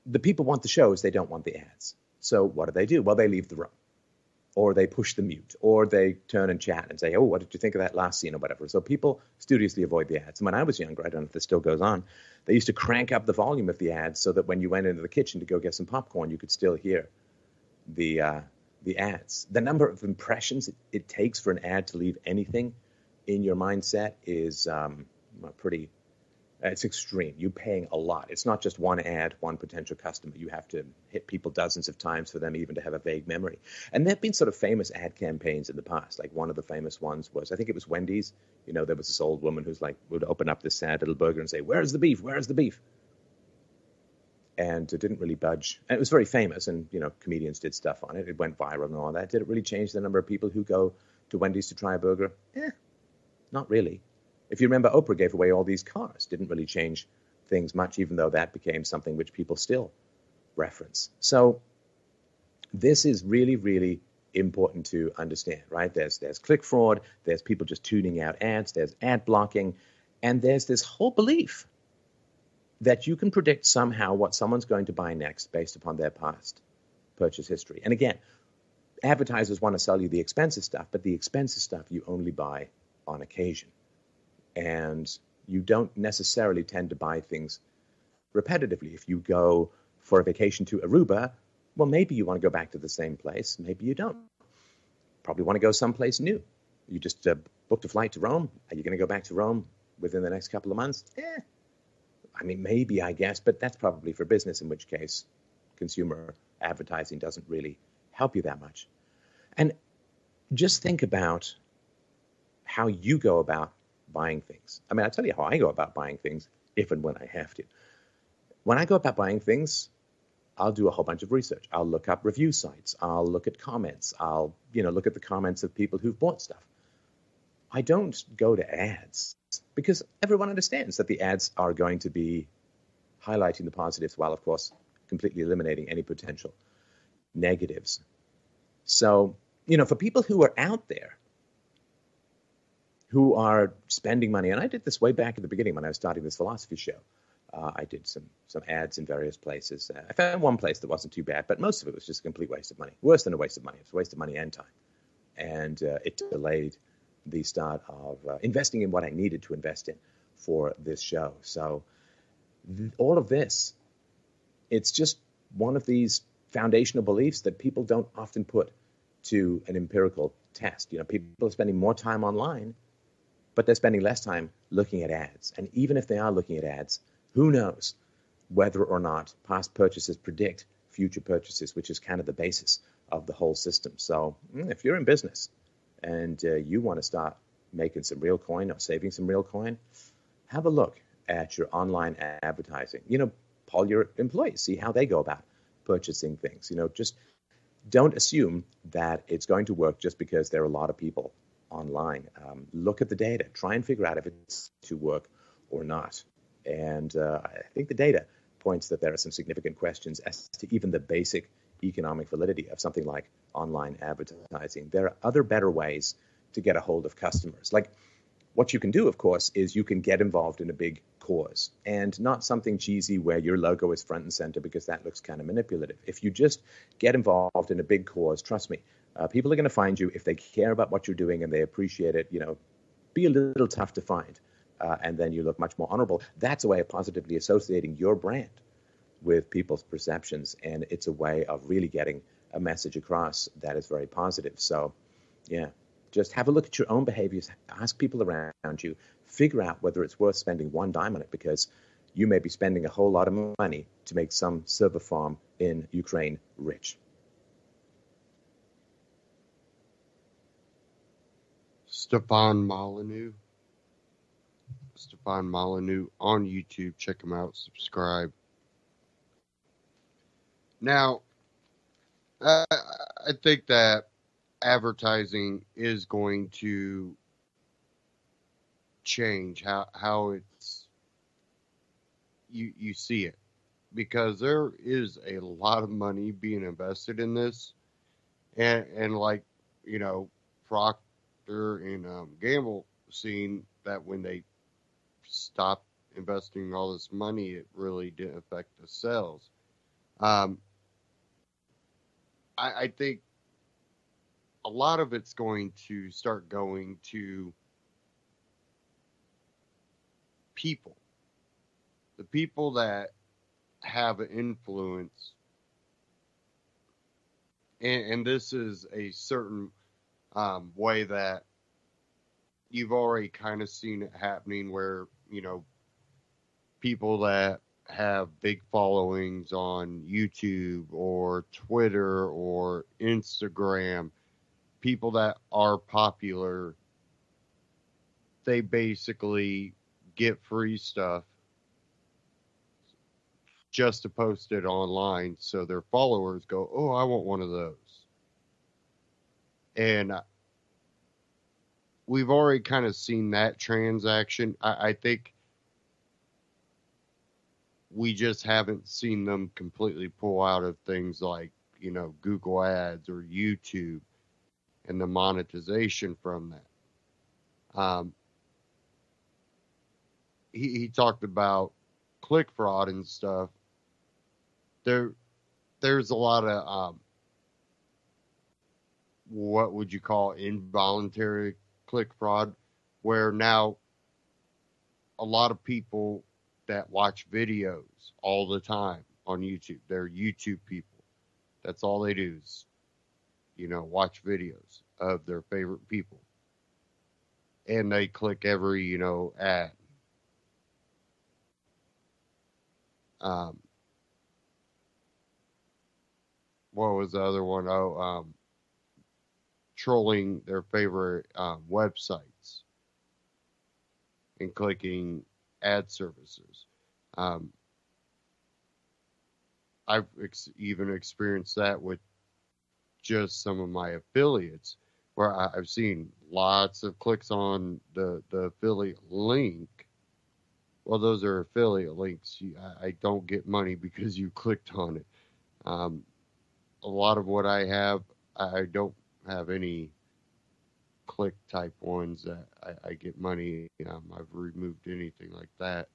the people want the shows, they don't want the ads. So what do? Well, they leave the room, or they push the mute, or they turn and chat and say, oh, what did you think of that last scene or whatever? So people studiously avoid the ads. And when I was younger, I don't know if this still goes on, they used to crank up the volume of the ads so that when you went into the kitchen to go get some popcorn, you could still hear the ads. The number of impressions it takes for an ad to leave anything in your mindset is pretty... It's extreme. You're paying a lot. It's not just one ad, one potential customer. You have to hit people dozens of times for them even to have a vague memory. And there have been sort of famous ad campaigns in the past. Like one of the famous ones was, I think it was Wendy's. You know, there was this old woman who's like, would open up this sad little burger and say, where's the beef? Where's the beef? And it didn't really budge. And it was very famous, and, you know, comedians did stuff on it. It went viral and all that. Did it really change the number of people who go to Wendy's to try a burger? Not really. If you remember, Oprah gave away all these cars. Didn't really change things much, even though that became something which people still reference. So this is really, really important to understand, right? There's click fraud. There's people just tuning out ads. There's ad blocking. And there's this whole belief that you can predict somehow what someone's going to buy next based upon their past purchase history. And again, advertisers want to sell you the expensive stuff, but the expensive stuff you only buy on occasion. And you don't necessarily tend to buy things repetitively. If you go for a vacation to Aruba, well, maybe you want to go back to the same place. Maybe you don't. Probably want to go someplace new. You just booked a flight to Rome. Are you going to go back to Rome within the next couple of months? I mean, maybe, I guess, but that's probably for business, in which case consumer advertising doesn't really help you that much. And just think about how you go about buying things. I mean, I'll tell you how I go about buying things if and when I have to. When I go about buying things, I'll do a whole bunch of research. I'll look up review sites. I'll look at comments. I'll, look at the comments of people who've bought stuff. I don't go to ads because everyone understands that the ads are going to be highlighting the positives while, of course, completely eliminating any potential negatives. So, for people who are out there who are spending money, and I did this way back at the beginning when I was starting this philosophy show. I did some ads in various places. I found one place that wasn't too bad, but most of it was just a complete waste of money. Worse than a waste of money. It was a waste of money and time. And it delayed the start of investing in what I needed to invest in for this show. So All of this, it's just one of these foundational beliefs that people don't often put to an empirical test. People are spending more time online, but they're spending less time looking at ads. And even if they are looking at ads, who knows whether or not past purchases predict future purchases, which is kind of the basis of the whole system. So if you're in business and you want to start making some real coin or saving some real coin, have a look at your online advertising. Poll your employees, see how they go about purchasing things. Just don't assume that it's going to work just because there are a lot of people online. Look at the data. Try and figure out if it's to work or not. And I think the data points that there are some significant questions as to even the basic economic validity of something like online advertising. There are other better ways to get a hold of customers. Like, what you can do, of course, is you can get involved in a big cause, and not something cheesy where your logo is front and center, because that looks kind of manipulative. If you just get involved in a big cause, trust me, people are going to find you if they care about what you're doing and they appreciate it. Be a little tough to find, and then you look much more honorable. That's a way of positively associating your brand with people's perceptions, and it's a way of really getting a message across that is very positive. So, yeah. Just have a look at your own behaviors, ask people around you, figure out whether it's worth spending one dime on it, because you may be spending a whole lot of money to make some server farm in Ukraine rich. Stefan Molyneux on YouTube. Check him out. Subscribe. Now, I think that advertising is going to change how it's you see it, because there is a lot of money being invested in this, and like Procter and Gamble seen that when they stopped investing all this money, it really didn't affect the sales. I think a lot of it's going to start going to people, the people that have an influence. And this is a certain way that you've already kind of seen it happening, where, people that have big followings on YouTube or Twitter or Instagram, people that are popular, they basically get free stuff just to post it online, so their followers go, oh, I want one of those. And we've already kind of seen that transaction. I think we just haven't seen them completely pull out of things like, Google Ads or YouTube and the monetization from that. He talked about click fraud and stuff. There's a lot of what would you call involuntary click fraud, where now a lot of people that watch videos all the time on YouTube, they're YouTube people. That's all they do is, watch videos of their favorite people. And they click every, ad. What was the other one? Trolling their favorite websites and clicking ad services. I've even experienced that with just some of my affiliates, where I've seen lots of clicks on the affiliate link. Well, those are affiliate links. I don't get money because you clicked on it. A lot of what I have, I don't have any click type ones that I get money. I've removed anything like that.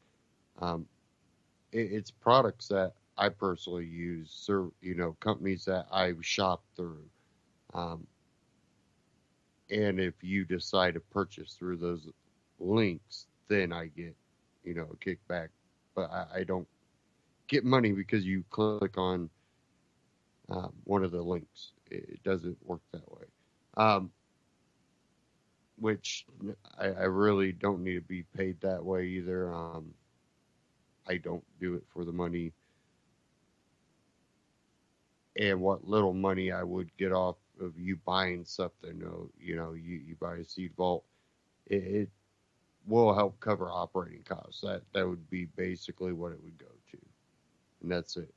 It's products that I personally use, companies that I shop through. And if you decide to purchase through those links, then I get, a kickback but I don't get money because you click on one of the links. It doesn't work that way. Which I really don't need to be paid that way either. I don't do it for the money. And what little money I would get off of you buying something, you buy a seed vault, it will help cover operating costs. That would be basically what it would go to, and that's it.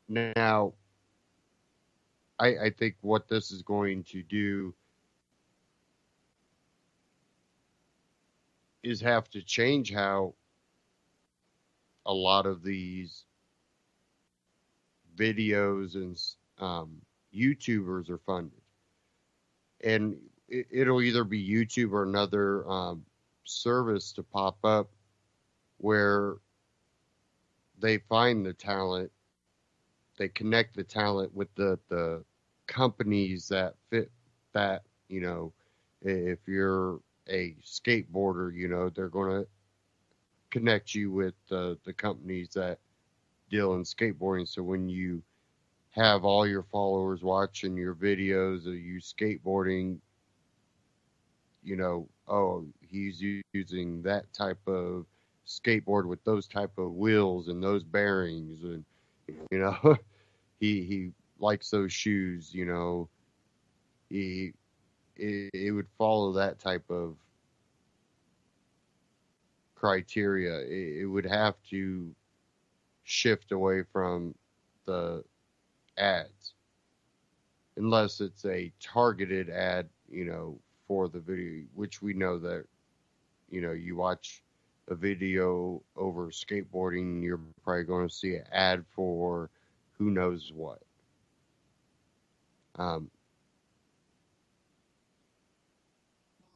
Now, I think what this is going to do is have to change how a lot of these videos and YouTubers are funded. And it'll either be YouTube or another service to pop up where they find the talent, they connect the talent with the companies that fit that, if you're a skateboarder, they're going to connect you with the companies that deal in skateboarding. So when you have all your followers watching your videos of you skateboarding, oh, he's using that type of skateboard with those type of wheels and those bearings, and he likes those shoes. It would follow that type of criteria. It would have to shift away from the ads, unless it's a targeted ad, for the video, which we know that, you watch a video over skateboarding, you're probably going to see an ad for who knows what.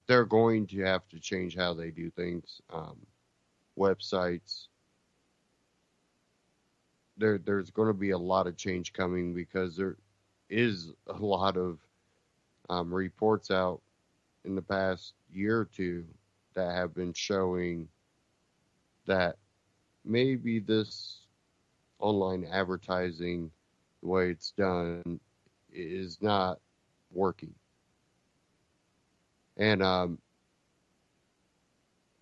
They're going to have to change how they do things. Websites. There's going to be a lot of change coming because there is a lot of reports out in the past year or two that have been showing that maybe this online advertising, the way it's done, is not working. And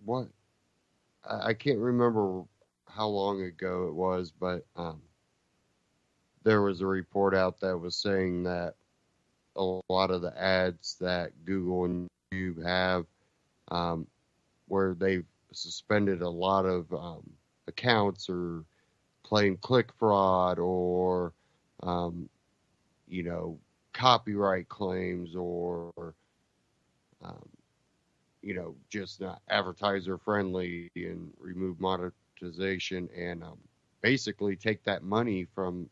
what I can't remember how long ago it was, but there was a report out that was saying that a lot of the ads that Google and YouTube have, where they've suspended a lot of accounts or claim click fraud or, copyright claims or, just not advertiser friendly, and remove monetization, and basically take that money from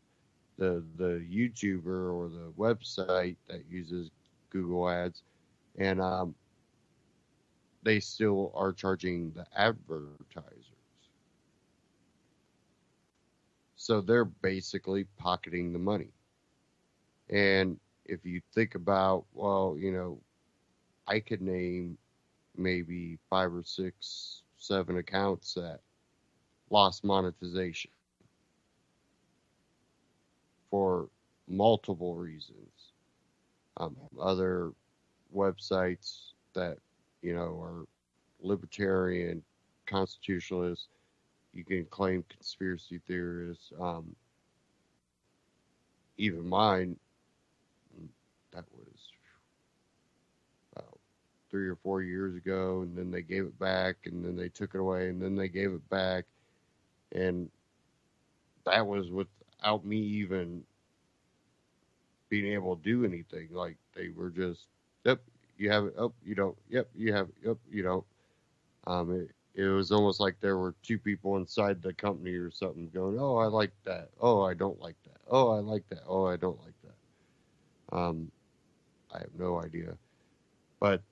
the YouTuber or the website that uses Google Ads, and they still are charging the advertisers. So they're basically pocketing the money. And if you think about, well, I could name maybe 5 or 6, 7 accounts that lost monetization for multiple reasons. Other websites that, are libertarian, constitutionalist, you can claim conspiracy theorists. Even mine, that was about 3 or 4 years ago, and then they gave it back, and then they took it away, and then they gave it back, and that was without me even being able to do anything. Like, they were just, yep, you have it, oh, you don't, yep, you have it, yep, you don't. It was almost like there were 2 people inside the company or something going, oh, I like that, oh, I don't like that, oh, I like that, oh, I don't like that. I have no idea. But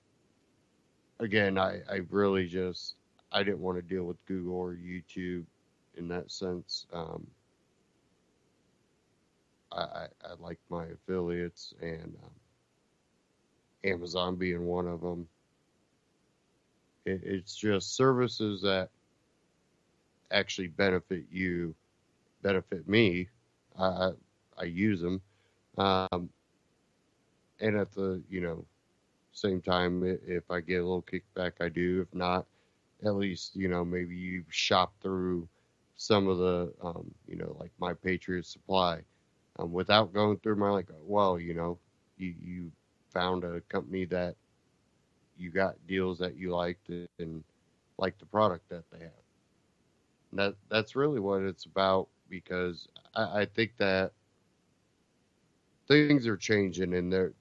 again, I really just, I didn't want to deal with Google or YouTube in that sense. I like my affiliates, and Amazon being one of them. It's just services that actually benefit you, benefit me. I use them, and at the same time, if I get a little kickback, I do. If not, at least maybe you shop through some of the like My Patriot Supply, without going through my you found a company that you got deals that you liked and like the product that they have. That's really what it's about, because I think that things are changing, and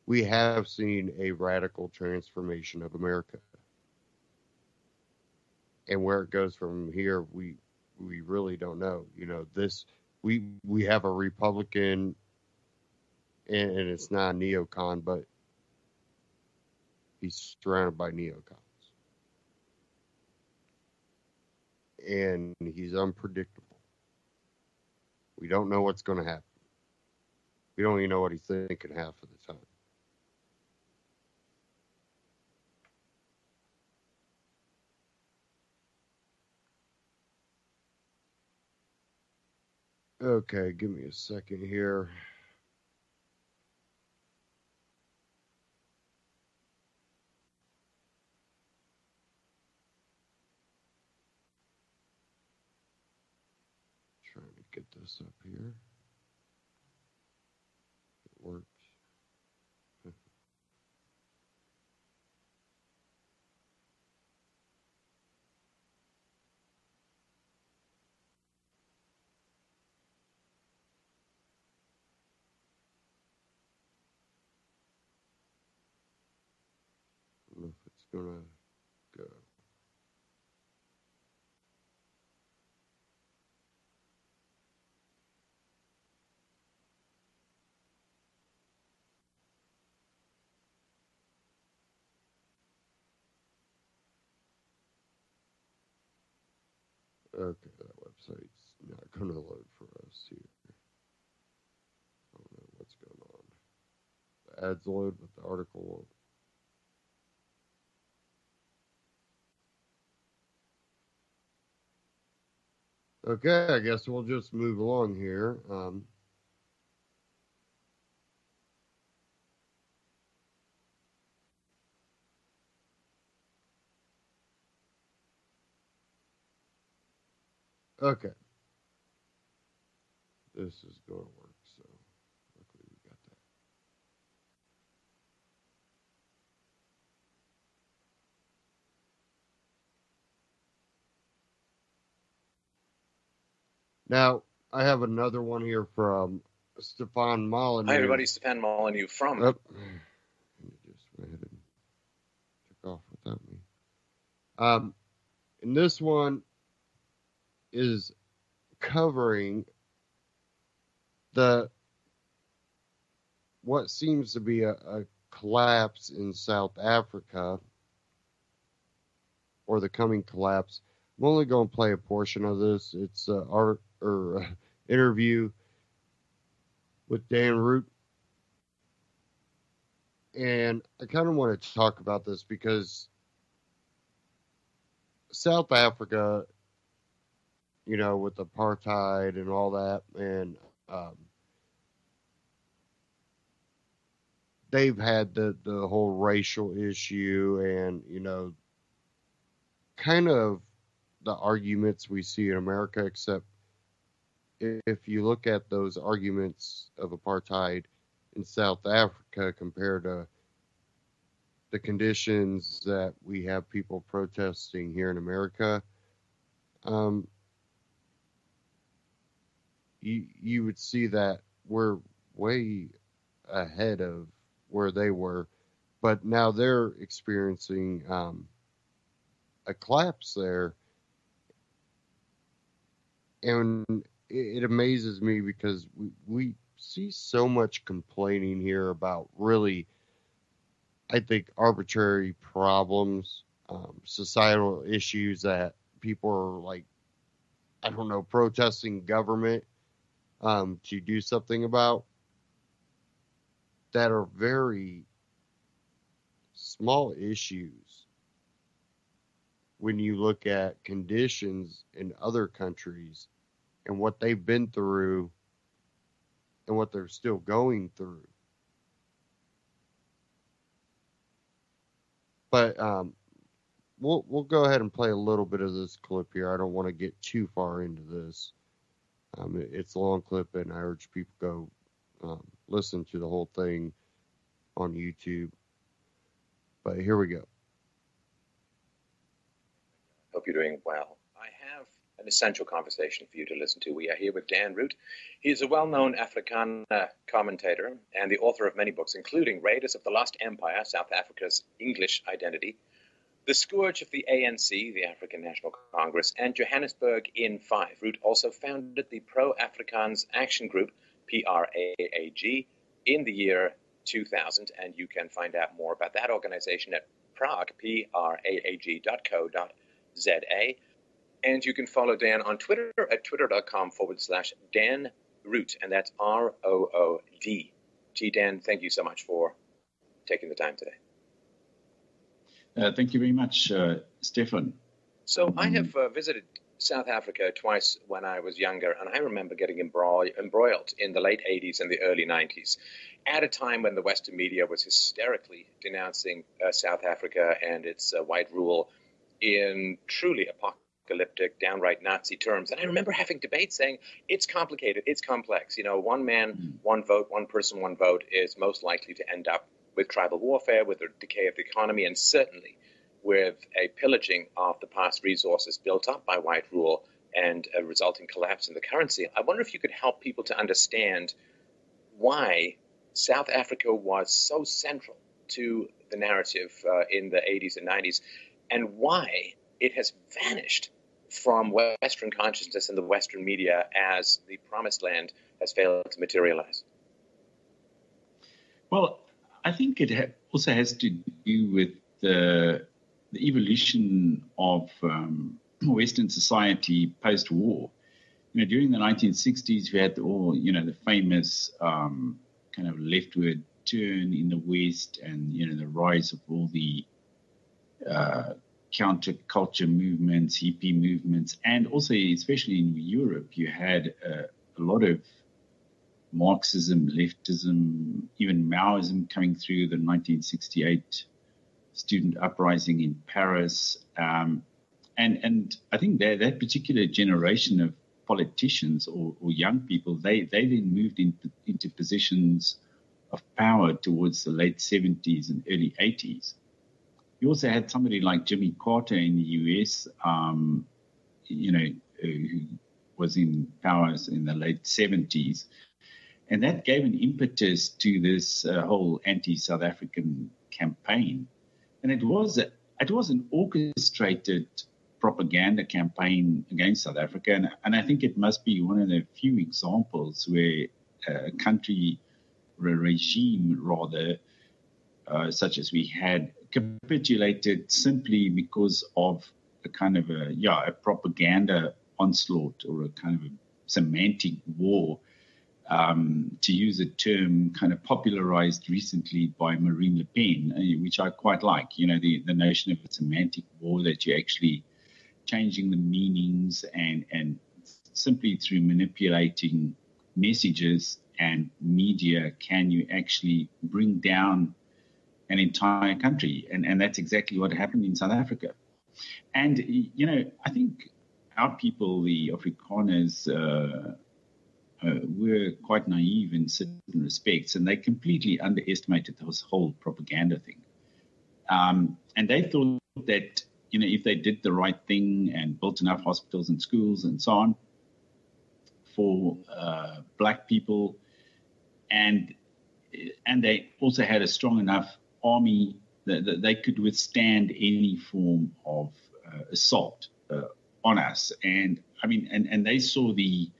we have seen a radical transformation of America. And where it goes from here, we really don't know. We have a Republican, and it's not a neocon, but he's surrounded by neocons. And he's unpredictable. We don't know what's going to happen. We don't even know what he's thinking half of the time. Okay, give me a second here. Trying to get this up here. It works. I don't know if it's gonna go. Okay, that website's not gonna load for us here. I don't know what's going on. The ads load, but the article won't. Okay, I guess we'll just move along here. Okay. This is going to work, so luckily we got that. Now, I have another one here from Stefan Molyneux. Hi, everybody. Stefan Molyneux from... Oh, he just went ahead and took off without me. And this one is covering what seems to be a collapse in South Africa, or the coming collapse. I'm only going to play a portion of this. It's an interview with Dan Root. And I kind of want to talk about this because South Africa, with apartheid and all that, and they've had the whole racial issue, and, kind of the arguments we see in America, except if you look at those arguments of apartheid in South Africa compared to the conditions that we have people protesting here in America, you would see that we're way ahead of where they were, but now they're experiencing a collapse there. And it amazes me because we see so much complaining here about really, I think, arbitrary problems, societal issues that people are like, I don't know, protesting government to do something about, that are very small issues when you look at conditions in other countries and what they've been through and what they're still going through. But we'll go ahead and play a little bit of this clip here. I don't want to get too far into this. It's a long clip, and I urge people go listen to the whole thing on YouTube. But here we go. Hope you're doing well. I have an essential conversation for you to listen to. We are here with Dan Root. He is a well-known Afrikaner commentator and the author of many books, including Raiders of the Lost Empire, South Africa's English Identity, The Scourge of the ANC, the African National Congress, and Johannesburg in 5. Root also founded the Pro-Afrikaans Action Group, PRAAG, in the year 2000, and you can find out more about that organization at Prague, praag.co.za. And you can follow Dan on Twitter at twitter.com/Dan Root, and that's ROOD. Dan, thank you so much for taking the time today. Thank you very much, Stefan. So I have visited South Africa twice when I was younger, and I remember getting embroiled in the late 80s and the early 90s at a time when the Western media was hysterically denouncing South Africa and its white rule in truly apocalyptic, downright Nazi terms. And I remember having debates saying, it's complicated, it's complex. You know, one man, one vote, one person, one vote is most likely to end up with tribal warfare, with the decay of the economy, and certainly with a pillaging of the past resources built up by white rule and a resulting collapse in the currency. I wonder if you could help people to understand why South Africa was so central to the narrative in the 80s and 90s, and why it has vanished from Western consciousness and the Western media as the promised land has failed to materialize. Well, I think it also has to do with the evolution of Western society post-war. You know, during the 1960s, we had the famous kind of leftward turn in the West, and the rise of all the counterculture movements, hippie movements, and also, especially in Europe, you had a lot of Marxism, leftism, even Maoism coming through, the 1968 student uprising in Paris. And I think that particular generation of politicians or young people, they then moved into positions of power towards the late 70s and early 80s. You also had somebody like Jimmy Carter in the US, who was in power in the late 70s. And that gave an impetus to this whole anti-South African campaign. And it was an orchestrated propaganda campaign against South Africa. And I think it must be one of the few examples where a country, or a regime rather, such as we had, capitulated simply because of a kind of a propaganda onslaught, or a kind of a semantic war, to use a term kind of popularized recently by Marine Le Pen, which I quite like. The notion of a semantic war, that you're actually changing the meanings and simply through manipulating messages and media can you actually bring down an entire country. And that's exactly what happened in South Africa. And, I think our people, the Afrikaners, were quite naive in certain respects, and they completely underestimated this whole propaganda thing. And they thought that, if they did the right thing and built enough hospitals and schools and so on for black people, and they also had a strong enough army that they could withstand any form of assault on us. And and they saw the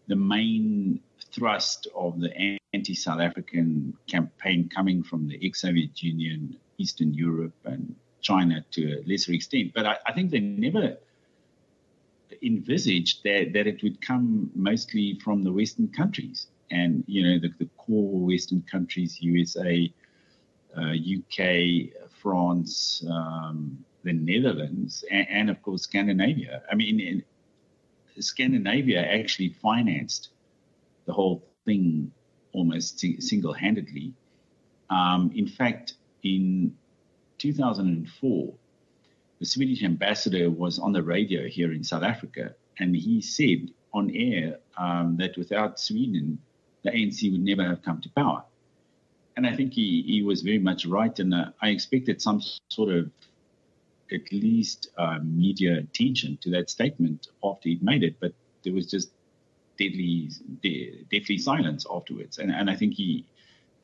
main thrust of the anti-South African campaign coming from the ex-Soviet Union, Eastern Europe, and China to a lesser extent. But I think they never envisaged that it would come mostly from the Western countries. And, the core Western countries, USA, UK, France, the Netherlands, and of course Scandinavia. I mean, Scandinavia actually financed the whole thing almost single-handedly. In fact, in 2004, the Swedish ambassador was on the radio here in South Africa, and he said on air that without Sweden, the ANC would never have come to power. And I think he was very much right, and I expected some sort of at least media attention to that statement after he'd made it, but there was just deadly silence afterwards. And I think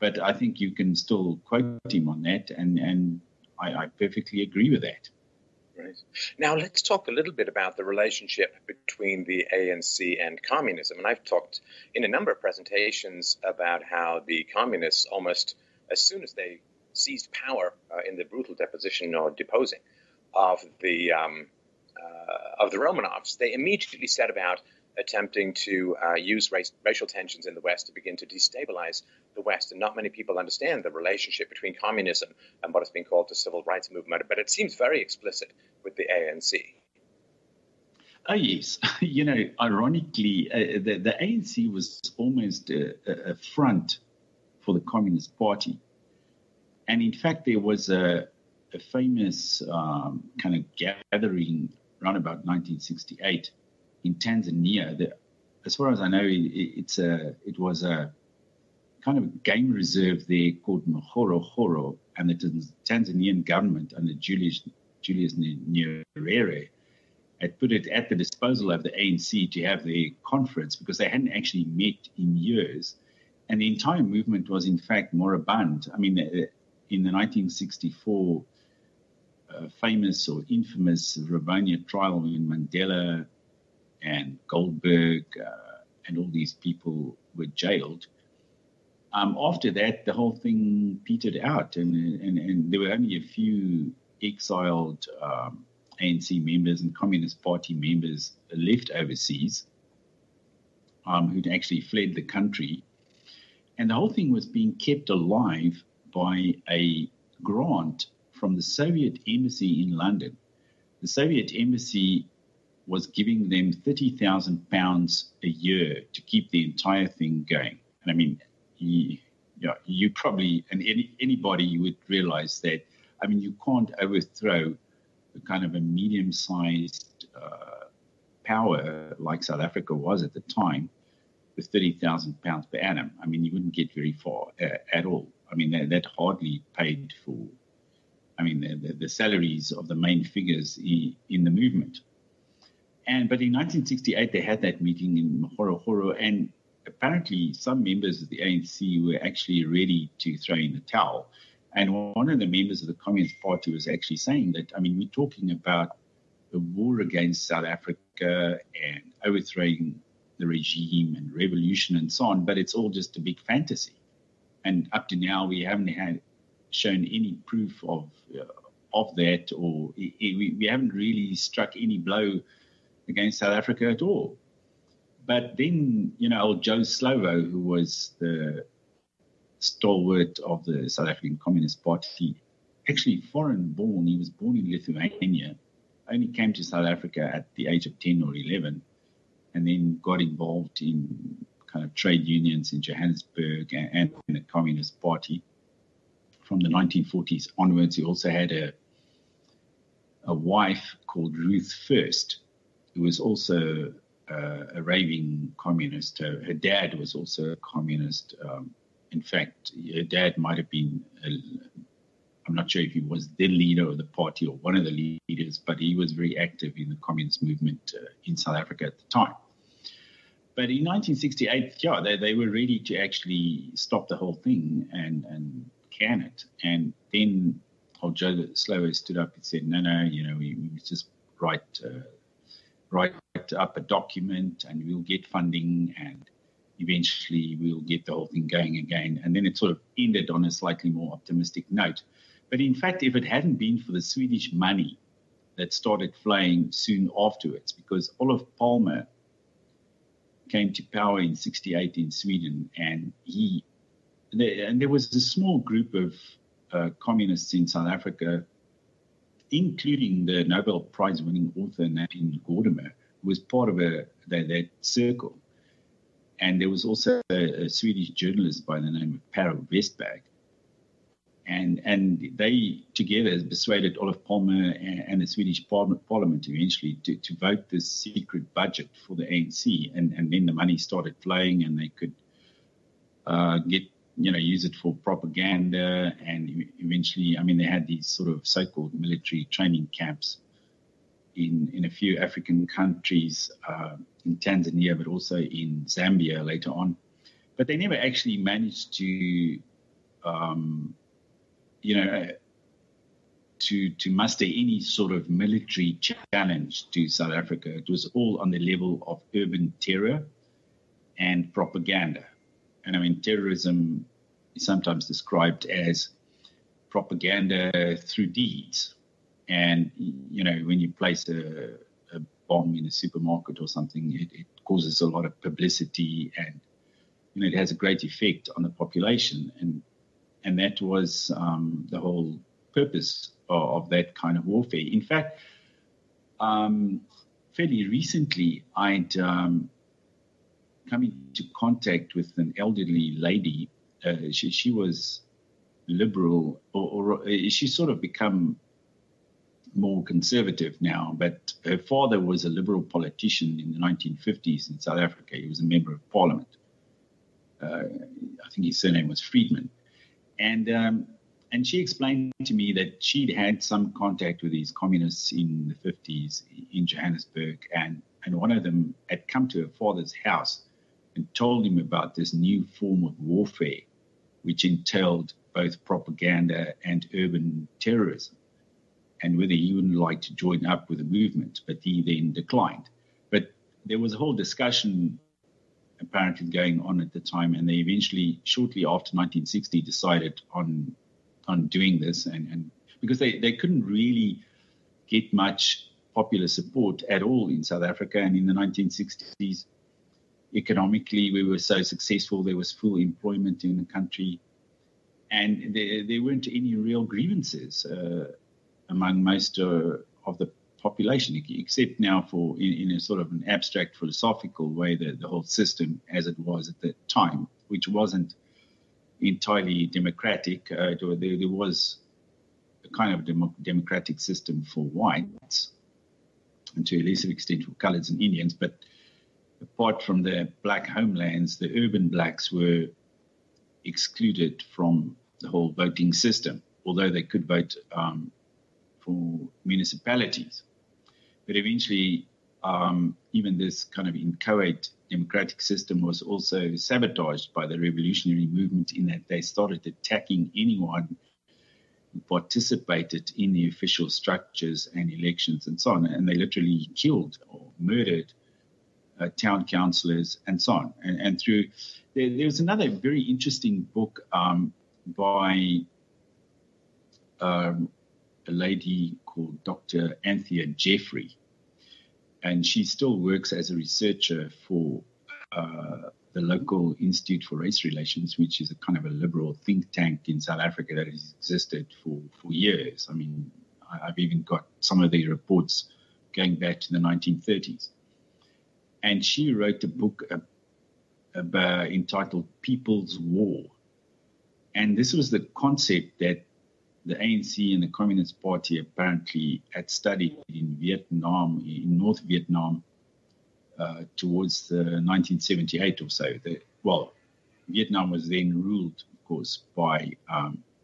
I think you can still quote him on that, and I perfectly agree with that. Right. Now, let's talk a little bit about the relationship between the ANC and communism. And I've talked in a number of presentations about how the communists, almost as soon as they seized power in the brutal deposition or deposing of the Romanovs, they immediately set about attempting to use racial tensions in the West to begin to destabilize the West. And not many people understand the relationship between communism and what has been called the civil rights movement. But it seems very explicit with the ANC. Oh, yes. Ironically, the ANC was almost a front for the Communist Party. And in fact, there was a famous kind of gathering around about 1968 in Tanzania. As far as I know, it was a kind of game reserve there called Mahoro, and the Tanzanian government under Julius Nyerere had put it at the disposal of the ANC to have their conference because they hadn't actually met in years. And the entire movement was, in fact, moribund. I mean, in the 1964 famous or infamous Rivonia trial when Mandela and Goldberg and all these people were jailed. After that, the whole thing petered out, and there were only a few exiled ANC members and Communist Party members left overseas who'd actually fled the country. And the whole thing was being kept alive by a grant from the Soviet embassy in London. The Soviet embassy was giving them £30,000 a year to keep the entire thing going. And I mean, you probably, and anybody would realize that, I mean, you can't overthrow a kind of a medium-sized power like South Africa was at the time with £30,000 per annum. I mean, you wouldn't get very far at all. I mean, that hardly paid for, I mean, the salaries of the main figures in the movement. But in 1968, they had that meeting in Mahoro, and apparently some members of the ANC were actually ready to throw in the towel. And one of the members of the Communist Party was actually saying that, I mean, we're talking about a war against South Africa and overthrowing the regime and revolution and so on, but it's all just a big fantasy. And up to now, we haven't shown any proof of that, or we haven't really struck any blow against South Africa at all. But then, old Joe Slovo, who was the stalwart of the South African Communist Party, actually foreign born. He was born in Lithuania, only came to South Africa at the age of 10 or 11, and then got involved in kind of trade unions in Johannesburg and in the Communist Party. From the 1940s onwards, he also had a wife called Ruth First, who was also a raving communist. Her dad was also a communist. In fact, her dad might have been, I'm not sure if he was the leader of the party or one of the leaders, but he was very active in the communist movement in South Africa at the time. But in 1968, they were ready to actually stop the whole thing and can it. And then old Joe Slovo stood up and said, no, we just write up a document and we'll get funding and eventually we'll get the whole thing going again. And then it sort of ended on a slightly more optimistic note. But in fact, if it hadn't been for the Swedish money that started flowing soon afterwards, because Olof Palme came to power in 1968 in Sweden, and there was a small group of communists in South Africa, including the Nobel Prize-winning author Nadine Gordimer, who was part of that circle. And there was also a Swedish journalist by the name of Per Westberg. And they together persuaded Olof Palme and the Swedish Parliament eventually to vote this secret budget for the ANC. And then the money started flowing, and they could use it for propaganda. And eventually, they had these sort of so-called military training camps in a few African countries, in Tanzania, but also in Zambia later on. But they never actually managed to to muster any sort of military challenge to South Africa. It was all on the level of urban terror and propaganda. And terrorism is sometimes described as propaganda through deeds. And, when you place a bomb in a supermarket or something, it causes a lot of publicity, and, it has a great effect on the population. And that was the whole purpose of that kind of warfare. In fact, fairly recently, I'd come into contact with an elderly lady. She was liberal, or she's sort of become more conservative now, but her father was a liberal politician in the 1950s in South Africa. He was a member of parliament. I think his surname was Friedman. And she explained to me that she'd had some contact with these communists in the 50s in Johannesburg, and one of them had come to her father's house and told him about this new form of warfare, which entailed both propaganda and urban terrorism, and whether he wouldn't like to join up with the movement, but he then declined. But there was a whole discussion apparently going on at the time, and they eventually, shortly after 1960, decided on doing this, and because they couldn't really get much popular support at all in South Africa. And in the 1960s, economically, we were so successful, there was full employment in the country, and there weren't any real grievances among most of the population, except now for in a sort of an abstract philosophical way, the whole system as it was at the time, which wasn't entirely democratic. There was a kind of democratic system for whites, and to a lesser extent for coloreds and Indians. But apart from the black homelands, the urban blacks were excluded from the whole voting system, although they could vote for municipalities. But eventually, even this kind of inchoate democratic system was also sabotaged by the revolutionary movement, in that they started attacking anyone who participated in the official structures and elections and so on. And they literally killed or murdered town councillors and so on. And through there's another very interesting book by a lady called Dr. Anthea Jeffrey, and she still works as a researcher for the local Institute for Race Relations, which is a kind of a liberal think tank in South Africa that has existed for years. I mean, I've even got some of the reports going back to the 1930s. And she wrote a book entitled People's War. And this was the concept that the ANC and the Communist Party apparently had studied in Vietnam, in North Vietnam, towards 1978 or so. Vietnam was then ruled, of course, by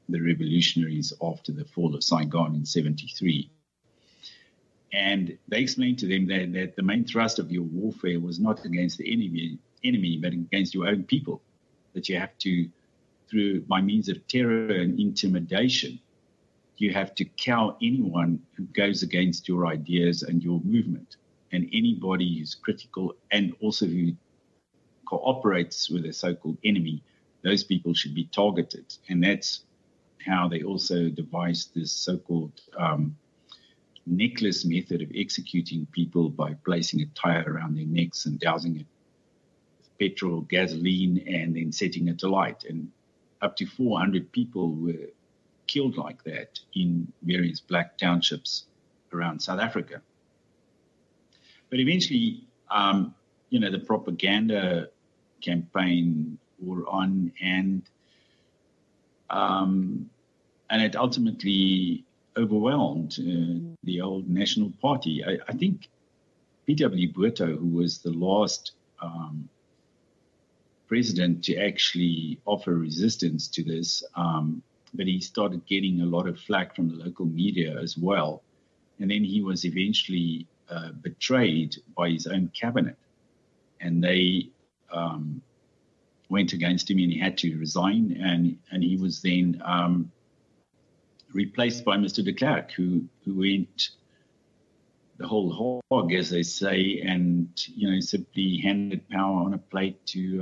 the revolutionaries after the fall of Saigon in 1973. And they explained to them that the main thrust of your warfare was not against the enemy, but against your own people, that you have to, by means of terror and intimidation, you have to cow anyone who goes against your ideas and your movement. And anybody who's critical and also who cooperates with a so-called enemy, those people should be targeted. And that's how they also devised this so-called necklace method of executing people by placing a tire around their necks and dousing it with petrol, gasoline, and then setting it alight. And up to 400 people were killed like that in various black townships around South Africa. But eventually, the propaganda campaign wore on, and it ultimately overwhelmed the old National Party. I think P.W. Botha, who was the last president to actually offer resistance to this, but he started getting a lot of flack from the local media as well. And then he was eventually betrayed by his own cabinet, and they went against him, and he had to resign, and he was then replaced by Mr. de Klerk, who went the whole hog, as they say, and simply handed power on a plate to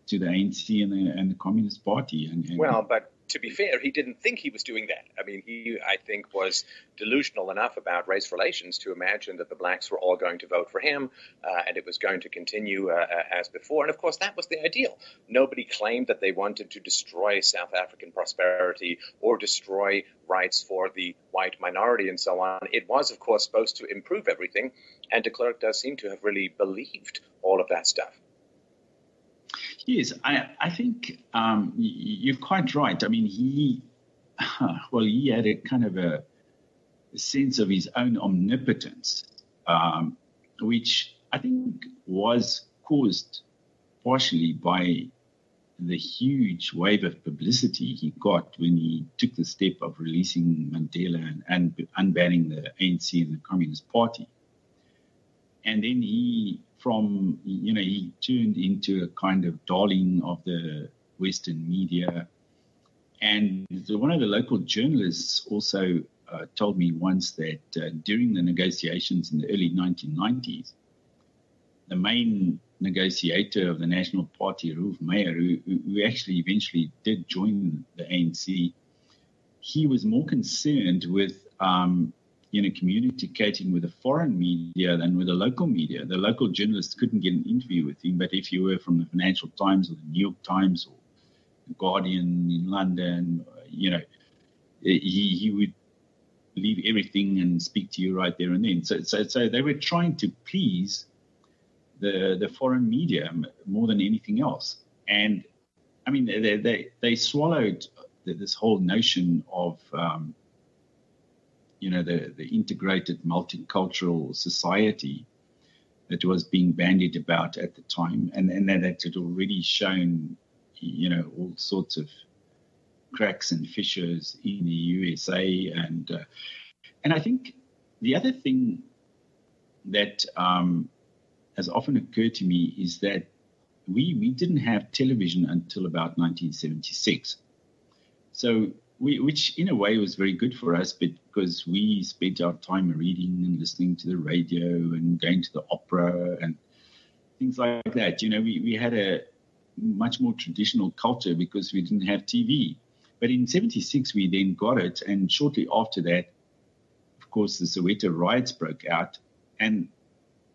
the ANC and the Communist Party. And well, but to be fair, he didn't think he was doing that. I mean, he, I think, was delusional enough about race relations to imagine that the blacks were all going to vote for him, and it was going to continue as before. And of course, that was the ideal. Nobody claimed that they wanted to destroy South African prosperity or destroy rights for the white minority and so on. It was, of course, supposed to improve everything, and de Klerk does seem to have really believed all of that stuff. Yes, I think you're quite right. I mean, he had a kind of a sense of his own omnipotence, which I think was caused partially by the huge wave of publicity he got when he took the step of releasing Mandela and unbanning the ANC and the Communist Party. And then he turned into a kind of darling of the Western media. And one of the local journalists also told me once that during the negotiations in the early 1990s, the main negotiator of the National Party, Rolf Meyer, who actually eventually did join the ANC, he was more concerned with communicating with the foreign media than with the local media. The local journalists couldn't get an interview with him, but if you were from the Financial Times or the New York Times or the Guardian in London, he would leave everything and speak to you right there and then. So they were trying to please the foreign media more than anything else. And I mean, they swallowed this whole notion of the integrated multicultural society that was being bandied about at the time, and that had already shown, all sorts of cracks and fissures in the USA. And I think the other thing that has often occurred to me is that we didn't have television until about 1976. So which in a way was very good for us, because we spent our time reading and listening to the radio and going to the opera and things like that. We had a much more traditional culture because we didn't have TV. But in 76, we then got it. And shortly after that, of course, the Soweto riots broke out. And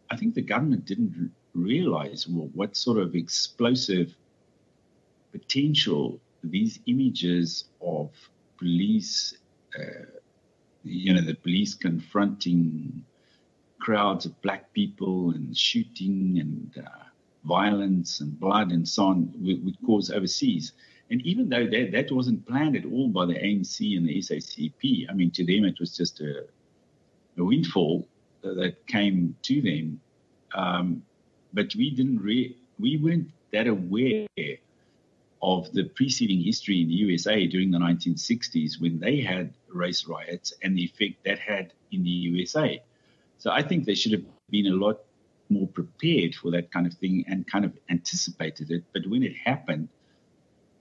I think the government didn't realize what sort of explosive potential these images of police, the police confronting crowds of black people and shooting and violence and blood and so on would cause overseas. And even though that wasn't planned at all by the ANC and the SACP, I mean, to them it was just a windfall that came to them. But we weren't that aware of the preceding history in the USA during the 1960s when they had race riots and the effect that had in the USA. So I think they should have been a lot more prepared for that kind of thing and kind of anticipated it. But when it happened,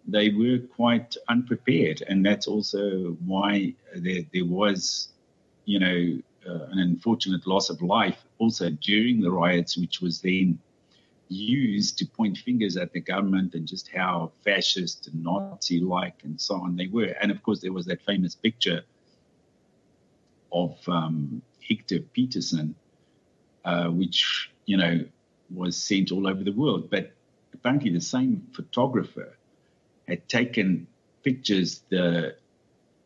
they were quite unprepared. And that's also why there was, an unfortunate loss of life also during the riots, which was then used to point fingers at the government and just how fascist and Nazi-like and so on they were. And of course, there was that famous picture of Hector Peterson, which, was sent all over the world. But apparently the same photographer had taken pictures the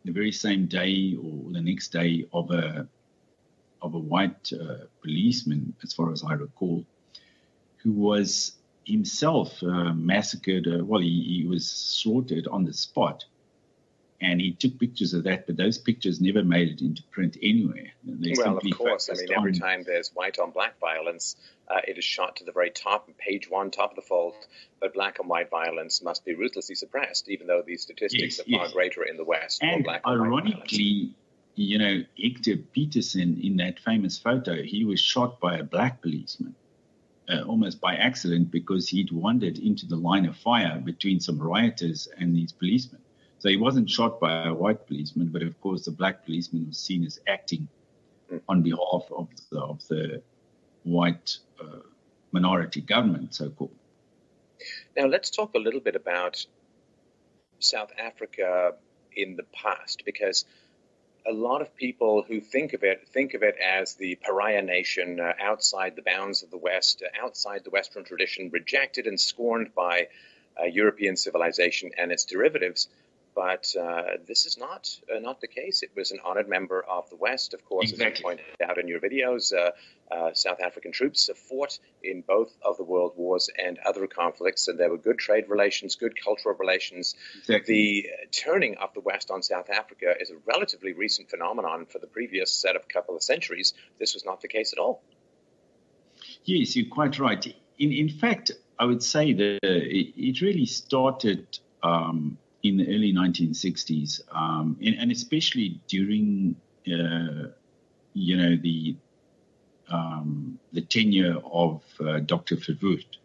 the very same day or the next day of a white policeman, as far as I recall, who was himself massacred. He was slaughtered on the spot. And he took pictures of that, but those pictures never made it into print anywhere. Well, of course. I mean, every time there's white on black violence, it is shot to the very top, page one, top of the fold. But black and white violence must be ruthlessly suppressed, even though the statistics are far greater in the West. And black and ironically, Hector Peterson, in that famous photo, he was shot by a black policeman, almost by accident, because he'd wandered into the line of fire between some rioters and these policemen. So he wasn't shot by a white policeman, but of course the black policeman was seen as acting on behalf of the white minority government, so-called. Now let's talk a little bit about South Africa in the past, because a lot of people who think of it as the pariah nation outside the bounds of the West, outside the Western tradition, rejected and scorned by European civilization and its derivatives. But this is not the case. It was an honored member of the West, of course, exactly. As you pointed out in your videos. South African troops fought in both of the world wars and other conflicts, and there were good trade relations, good cultural relations. Exactly. The turning of the West on South Africa is a relatively recent phenomenon. For the previous set of couple of centuries, this was not the case at all. Yes, you're quite right. In fact, I would say that it really started in the early 1960s, and especially during, the tenure of Dr. Verwoerd.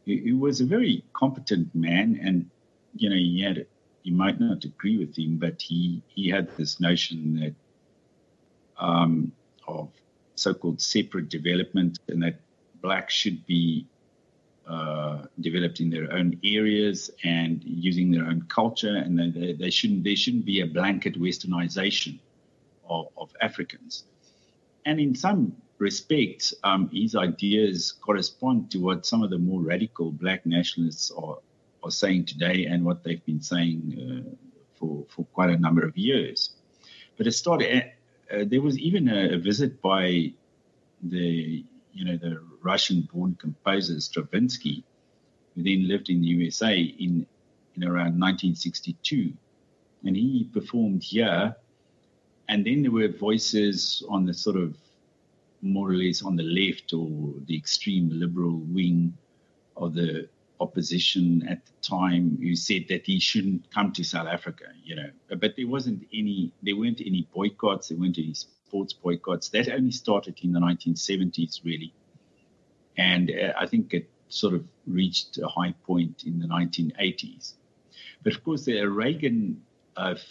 He was a very competent man, and, you might not agree with him, but he had this notion that of so-called separate development, and that blacks should be developed in their own areas and using their own culture, and there shouldn't be a blanket westernization of Africans. And in some respects, his ideas correspond to what some of the more radical black nationalists are saying today, and what they've been saying for quite a number of years. But it started. There was even a visit by the Russian-born composer Stravinsky, who then lived in the USA in around 1962, and he performed here. And then there were voices on the sort of more or less on the left or the extreme liberal wing of the opposition at the time who said that he shouldn't come to South Africa, But there weren't any boycotts, there weren't any sports boycotts. That only started in the 1970s, really. And I think it sort of reached a high point in the 1980s. But of course, Reagan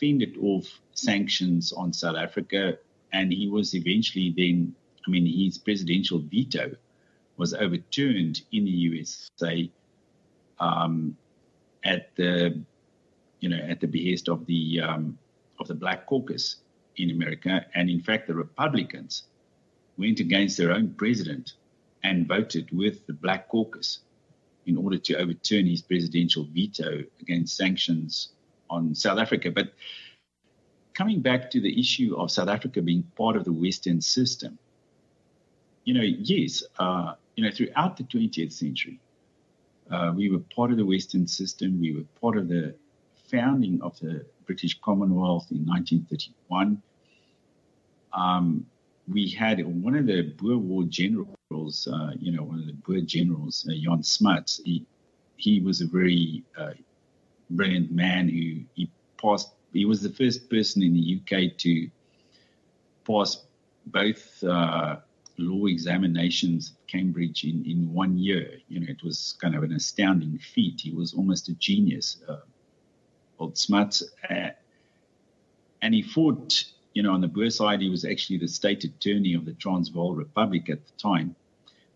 fended off sanctions on South Africa, and he was eventually his presidential veto was overturned in the USA at the behest of the Black Caucus in America. And in fact, the Republicans went against their own president and voted with the Black Caucus in order to overturn his presidential veto against sanctions on South Africa. But coming back to the issue of South Africa being part of the Western system, yes, throughout the 20th century, we were part of the Western system. We were part of the founding of the British Commonwealth in 1931. We had one of the Boer War generals, one of the Boer generals, Jan Smuts. He was a very brilliant man he was the first person in the UK to pass both law examinations at Cambridge in 1 year. It was kind of an astounding feat. He was almost a genius, old Smuts. And he fought, on the Boer side, he was actually the state attorney of the Transvaal Republic at the time.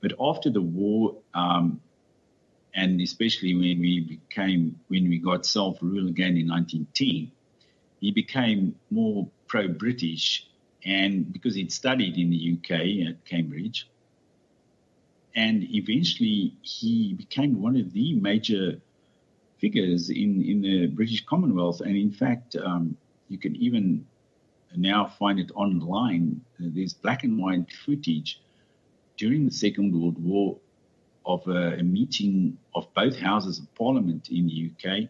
But after the war, and especially when we got self-rule again in 1910, he became more pro-British, and because he'd studied in the UK at Cambridge, and eventually he became one of the major figures in the British Commonwealth. And in fact, you can even now find it online. There's black and white footage during the Second World War of a meeting of both houses of Parliament in the UK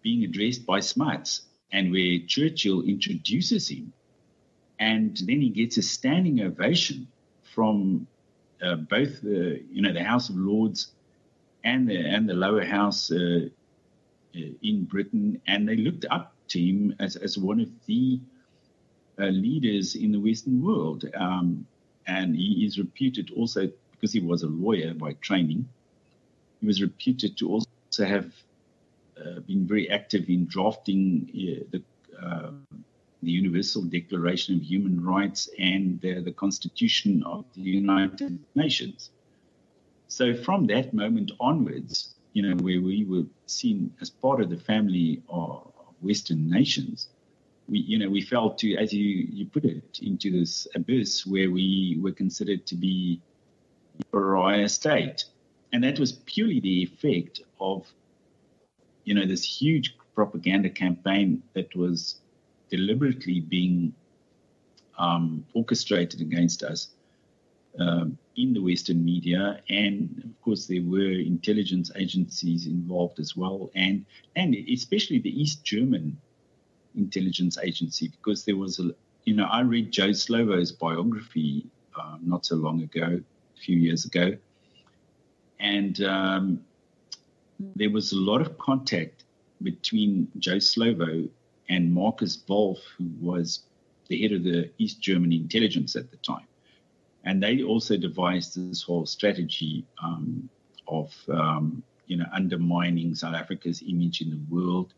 being addressed by Smuts, and where Churchill introduces him, and then he gets a standing ovation from both the House of Lords and the lower house in Britain, and they looked up to him as one of the leaders in the Western world. And he is reputed also, because he was a lawyer by training, he was reputed to also have been very active in drafting the Universal Declaration of Human Rights and the Constitution of the United Nations. So from that moment onwards, where we were seen as part of the family of Western nations, we fell to, as you put it, into this abyss where we were considered to be a pariah state. And that was purely the effect of, this huge propaganda campaign that was deliberately being orchestrated against us in the Western media. And of course, there were intelligence agencies involved as well, and especially the East German intelligence agency, because there was I read Joe Slovo's biography not so long ago, a few years ago, and there was a lot of contact between Joe Slovo and Marcus Wolf, who was the head of the East German intelligence at the time. And they also devised this whole strategy of undermining South Africa's image in the world,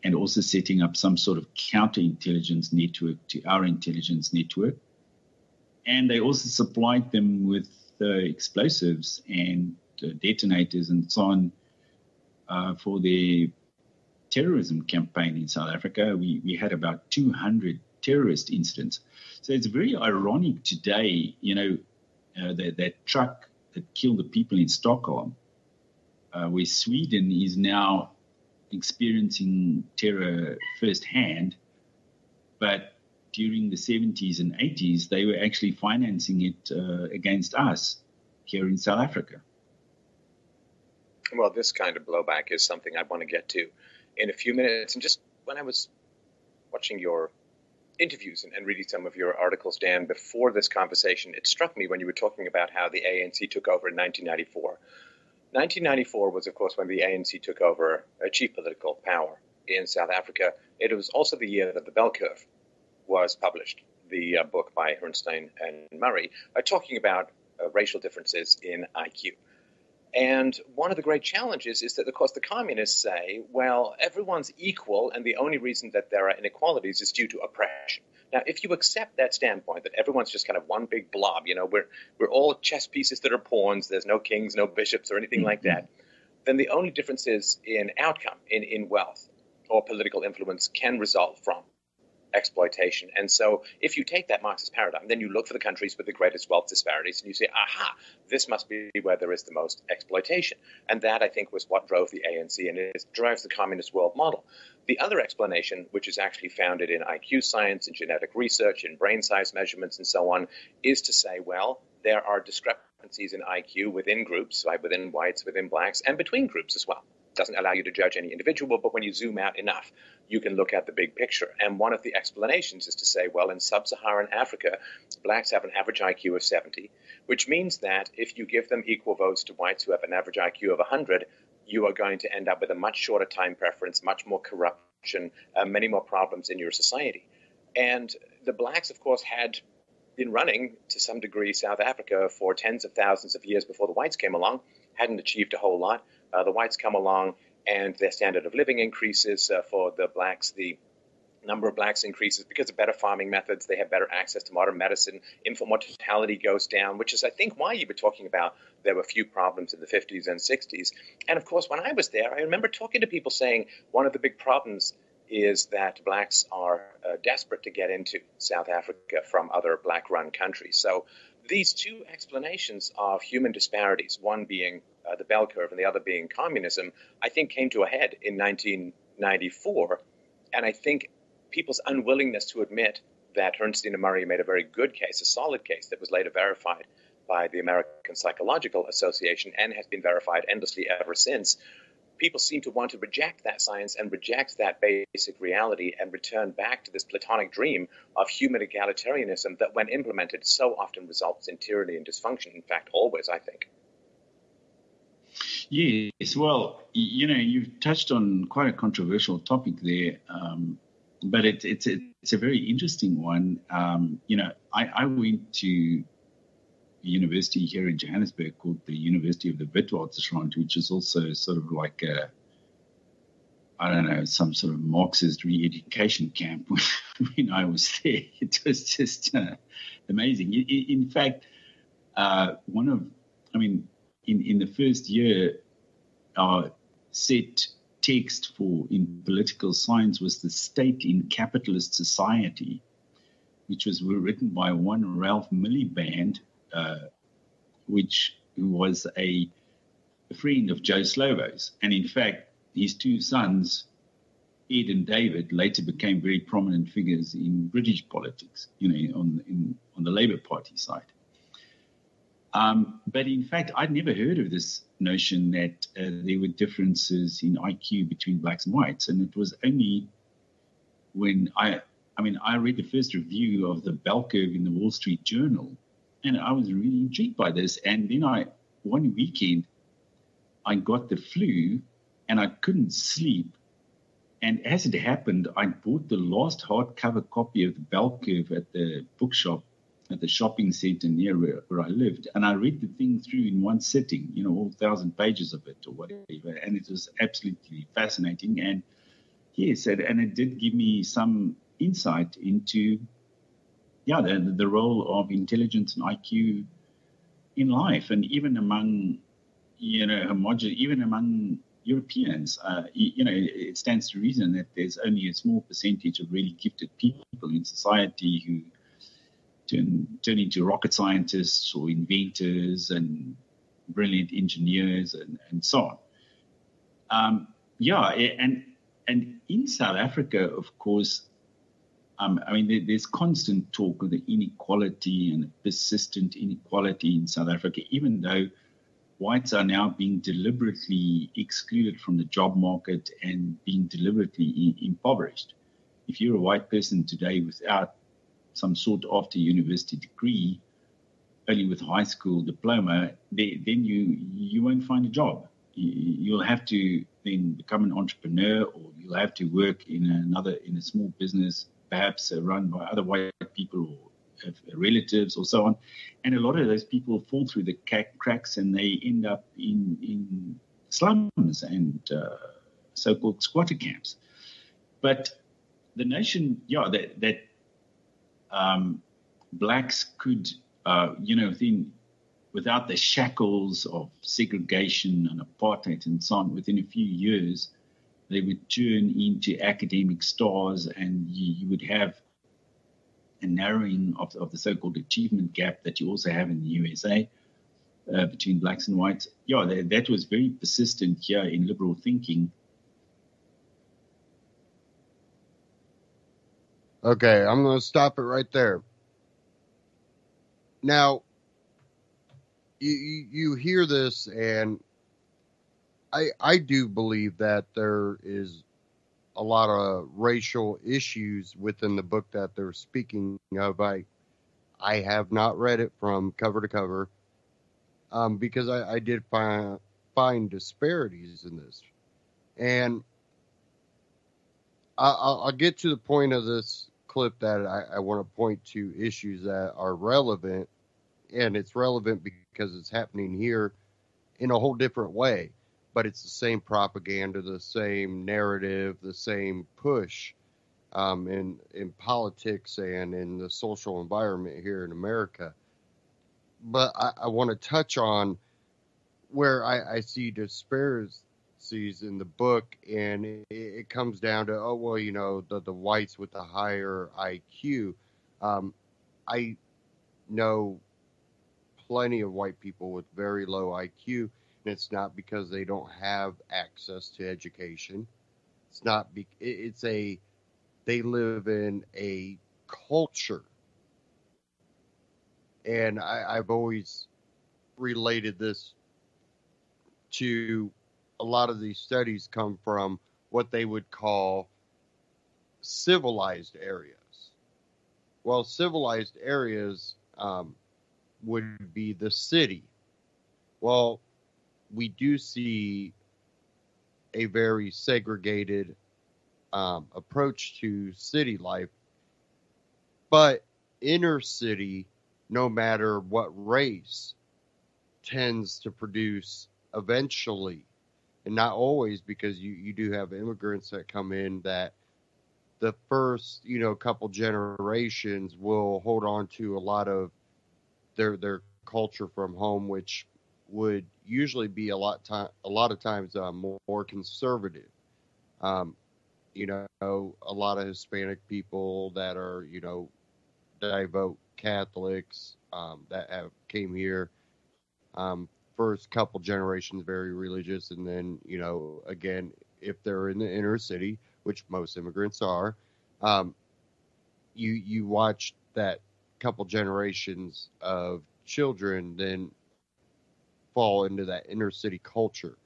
and also setting up some sort of counterintelligence network to our intelligence network. And they also supplied them with explosives and detonators and so on for their terrorism campaign in South Africa. We had about 200 terrorist incidents. So it's very ironic today, that truck that killed the people in Stockholm, where Sweden is now experiencing terror firsthand, but during the 70s and 80s, they were actually financing it against us here in South Africa. Well, this kind of blowback is something I want to get to in a few minutes. And just when I was watching your interviews and reading some of your articles, Dan, before this conversation, it struck me when you were talking about how the ANC took over in 1994. 1994 was, of course, when the ANC took over chief political power in South Africa. It was also the year that the Bell Curve was published, the book by Herrnstein and Murray, talking about racial differences in IQ. And one of the great challenges is that, of course, the communists say, well, everyone's equal, and the only reason that there are inequalities is due to oppression. Now, if you accept that standpoint, that everyone's just kind of one big blob, we're all chess pieces that are pawns, there's no kings, no bishops, or anything like that, then the only differences in outcome, in wealth or political influence, can result from exploitation. And so if you take that Marxist paradigm, then you look for the countries with the greatest wealth disparities, and you say, aha, this must be where there is the most exploitation. And that, I think, was what drove the ANC, and it drives the communist world model. The other explanation, which is actually founded in IQ science, in genetic research, in brain size measurements, and so on, is to say, well, there are discrepancies in IQ within groups, like within whites, within blacks, and between groups as well. Doesn't allow you to judge any individual, but when you zoom out enough, you can look at the big picture. And one of the explanations is to say, well, in sub-Saharan Africa, blacks have an average IQ of 70, which means that if you give them equal votes to whites who have an average IQ of 100, you are going to end up with a much shorter time preference, much more corruption, many more problems in your society. And the blacks, of course, had been running, to some degree, South Africa for tens of thousands of years before the whites came along, hadn't achieved a whole lot. The whites come along, and their standard of living increases. For the blacks, the number of blacks increases because of better farming methods. They have better access to modern medicine. Infant mortality goes down, which is, I think, why you were talking about there were few problems in the 50s and 60s. And, of course, when I was there, I remember talking to people saying one of the big problems is that blacks are desperate to get into South Africa from other black-run countries. So these two explanations of human disparities, one being the bell curve and the other being communism, I think came to a head in 1994. And I think people's unwillingness to admit that Ernst and Murray made a very good case, a solid case that was later verified by the American Psychological Association and has been verified endlessly ever since. People seem to want to reject that science and reject that basic reality and return back to this Platonic dream of human egalitarianism that, when implemented, so often results in tyranny and dysfunction. In fact, always, I think. Yes, well, you've touched on quite a controversial topic there, but it's a very interesting one. I went to a university here in Johannesburg called the University of the Witwatersrand, which is also sort of like some sort of Marxist re-education camp when I was there. It was just amazing. In fact, in the first year, our set text in political science was The State in Capitalist Society, which was written by one Ralph Miliband, who was a friend of Joe Slovo's. And in fact, his two sons, Ed and David, later became very prominent figures in British politics, on the Labour Party side. But in fact, I'd never heard of this notion that there were differences in IQ between blacks and whites. And it was only when I read the first review of the bell curve in the Wall Street Journal, and I was really intrigued by this. And then one weekend, I got the flu and I couldn't sleep. And as it happened, I bought the last hardcover copy of the bell curve at the bookshop at the shopping center near where I lived. And I read the thing through in one sitting, all 1,000 pages of it or whatever. And it was absolutely fascinating. And yes, and it did give me some insight into the role of intelligence and IQ in life, and even among even among Europeans. It stands to reason that there's only a small percentage of really gifted people in society who turn into rocket scientists or inventors and brilliant engineers and so on. And in South Africa, of course, there's constant talk of the inequality and persistent inequality in South Africa, even though whites are now being deliberately excluded from the job market and being deliberately impoverished. If you're a white person today without some sort after university degree, only with high school diploma, then you won't find a job. You'll have to then become an entrepreneur, or you'll have to work in a small business, perhaps run by other white people or have relatives or so on. And a lot of those people fall through the cracks and they end up in slums and so-called squatter camps. But the notion, that blacks could, without the shackles of segregation and apartheid and so on, within a few years, they would turn into academic stars, and you would have a narrowing of the so-called achievement gap that you also have in the USA between blacks and whites. That was very persistent here in liberal thinking. Okay, I'm going to stop it right there. Now, you hear this, and I do believe that there is a lot of racial issues within the book that they're speaking of. I have not read it from cover to cover because I did find disparities in this. And I'll get to the point of this clip that I want to point to issues that are relevant, and it's relevant because it's happening here in a whole different way, but it's the same propaganda, the same narrative, the same push in politics and in the social environment here in America. But I want to touch on where I see disparities in the book, and it comes down to, the whites with the higher IQ. I know plenty of white people with very low IQ, and it's not because they don't have access to education. It's not. they live in a culture. And I've always related this to a lot of these studies come from what they would call civilized areas. Well, civilized areas would be the city. Well, we do see a very segregated approach to city life, but inner city, no matter what race, tends to produce eventually, and not always, because you do have immigrants that come in that the first couple generations will hold on to a lot of their culture from home, which would usually be a lot of times more conservative. Um, a lot of Hispanic people that are devout Catholics that have came here. First couple generations very religious, and then again, if they're in the inner city, which most immigrants are, um, you watch that couple generations of children then fall into that inner city culture.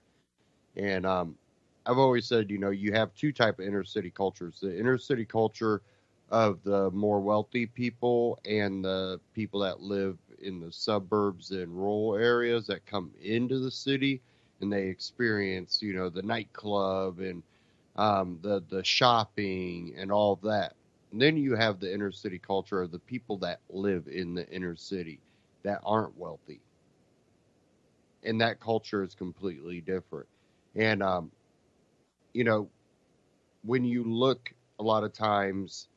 And I've always said, you have two type of inner city cultures: the inner city culture of the more wealthy people and the people that live in the suburbs and rural areas that come into the city, and they experience, the nightclub and the shopping and all of that. And then you have the inner city culture of the people that live in the inner city that aren't wealthy, and that culture is completely different. And when you look a lot of times,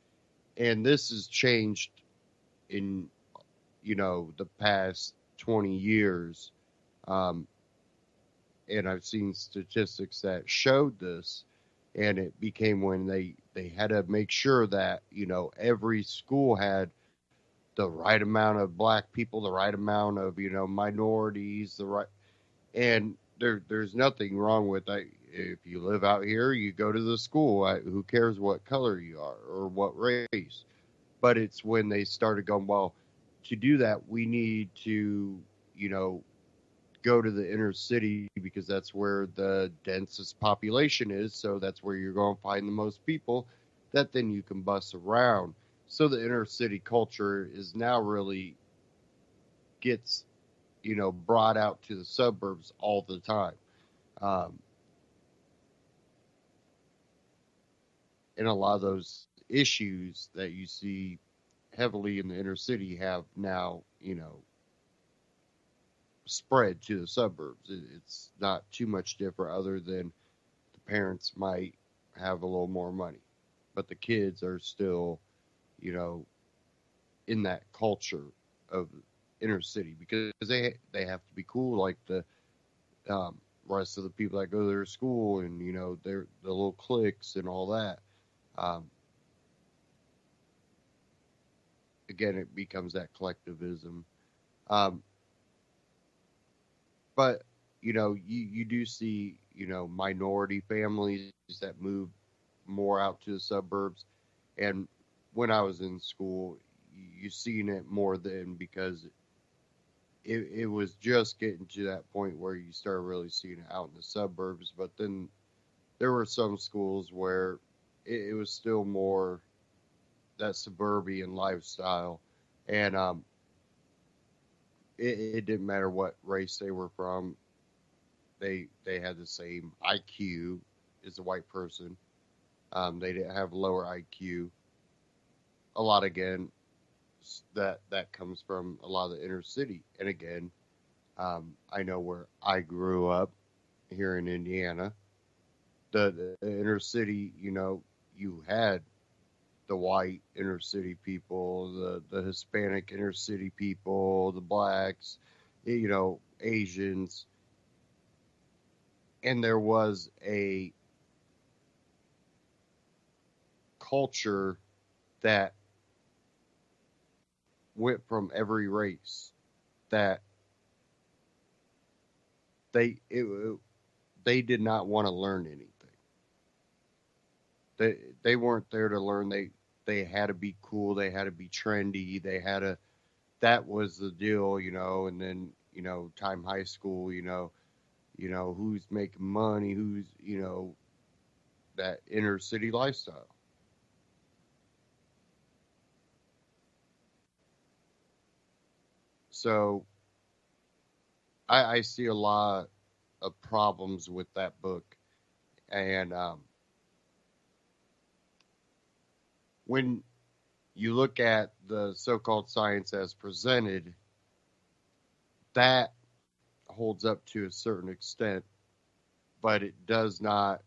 and this has changed in the past 20 years, um, and I've seen statistics that showed this, and it became when they had to make sure that every school had the right amount of black people, the right amount of minorities, the right. And there's nothing wrong with that. If you live out here, you go to the school. Who cares what color you are or what race? But it's when they started going, well, to do that, we need to, go to the inner city because that's where the densest population is. So that's where you're going to find the most people that then you can bus around. So the inner city culture is now really gets, brought out to the suburbs all the time. Um, and a lot of those issues that you see heavily in the inner city have now, spread to the suburbs. It's not too much different other than the parents might have a little more money, but the kids are still, in that culture of inner city because they have to be cool like the rest of the people that go to their school, and their the little cliques and all that. Um, Again, it becomes that collectivism. Um, but you do see minority families that move more out to the suburbs, and when I was in school, you seen it more then because it was just getting to that point where you started really seeing it out in the suburbs. But then there were some schools where it was still more that suburban lifestyle, and it didn't matter what race they were from. They had the same IQ as a white person. They didn't have lower IQ. A lot again that comes from a lot of the inner city. And again, I know where I grew up here in Indiana. The inner city, you had the white inner city people, the Hispanic inner city people, the blacks, Asians, and there was a culture that went from every race that they it, they did not want to learn anything. They weren't there to learn. They had to be cool. They had to be trendy. That was the deal, and then, time high school, who's making money, who's, that inner city lifestyle. So I see a lot of problems with that book. And when you look at the so-called science as presented, that holds up to a certain extent, but it does not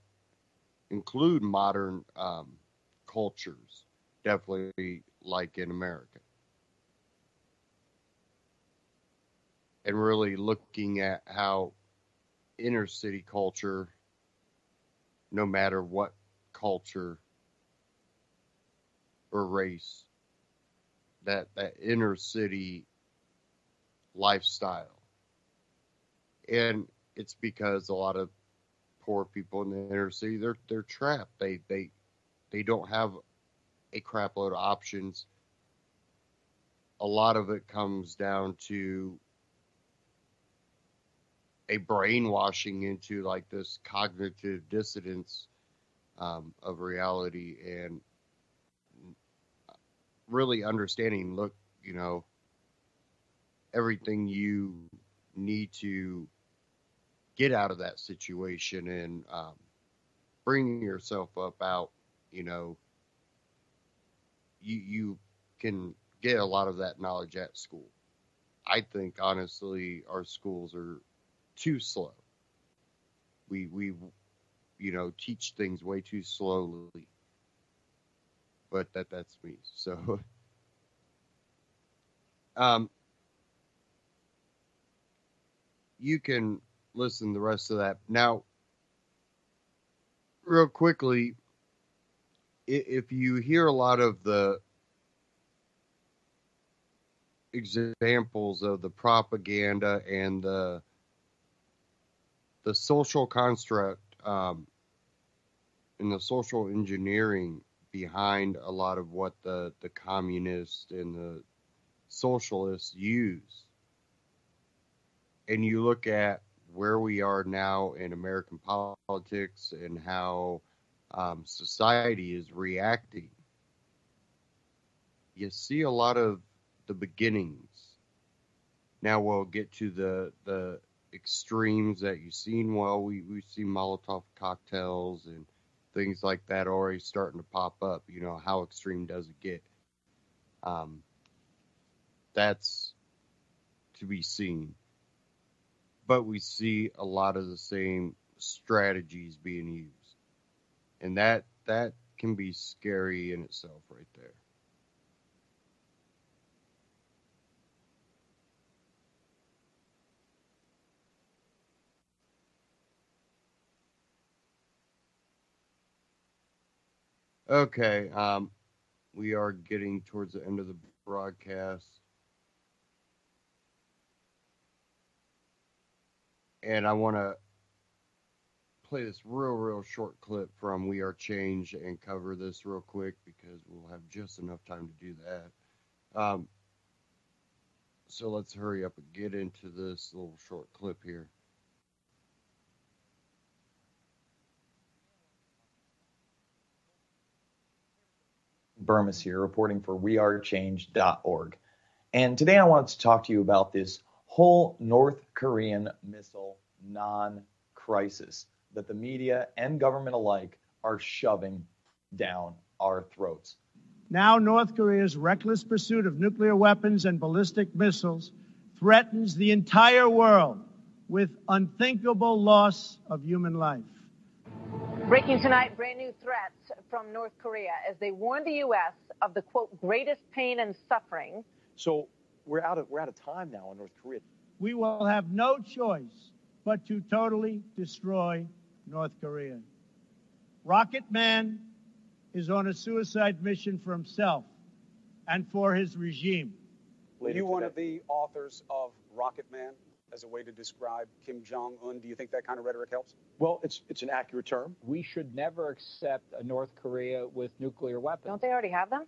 include modern cultures, definitely like in America. And really looking at how inner city culture, no matter what culture or race, that inner city lifestyle. And it's because a lot of poor people in the inner city, they're trapped. They don't have a crap load of options. A lot of it comes down to a brainwashing into like this cognitive dissonance of reality, and really understanding, look, everything you need to get out of that situation and bringing yourself up out, you can get a lot of that knowledge at school. I think, honestly, our schools are too slow. We teach things way too slowly. But that's me. So you can listen to the rest of that. Now, real quickly, if you hear a lot of the examples of the propaganda and the social construct and the social engineering behind a lot of what the communists and the socialists use, and you look at where we are now in American politics and how society is reacting, you see a lot of the beginnings. Now we'll get to the extremes that you've seen. Well, we've seen Molotov cocktails and things like that already starting to pop up. How extreme does it get? That's to be seen. But we see a lot of the same strategies being used. And that can be scary in itself right there. Okay, we are getting towards the end of the broadcast. And I want to play this real short clip from We Are Change and cover this real quick because we'll have just enough time to do that. So let's hurry up and get into this little short clip here. Burmis here, reporting for wearechange.org. And today I wanted to talk to you about this whole North Korean missile non-crisis that the media and government alike are shoving down our throats. Now North Korea's reckless pursuit of nuclear weapons and ballistic missiles threatens the entire world with unthinkable loss of human life. Breaking tonight, brand new threats from North Korea as they warn the U.S. of the, quote, greatest pain and suffering. So we're out of time now in North Korea. We will have no choice but to totally destroy North Korea. Rocket Man is on a suicide mission for himself and for his regime. You one of the authors of rocket man as a way to describe Kim Jong-un? Do you think that kind of rhetoric helps? Well, it's an accurate term. We should never accept a North Korea with nuclear weapons. Don't they already have them?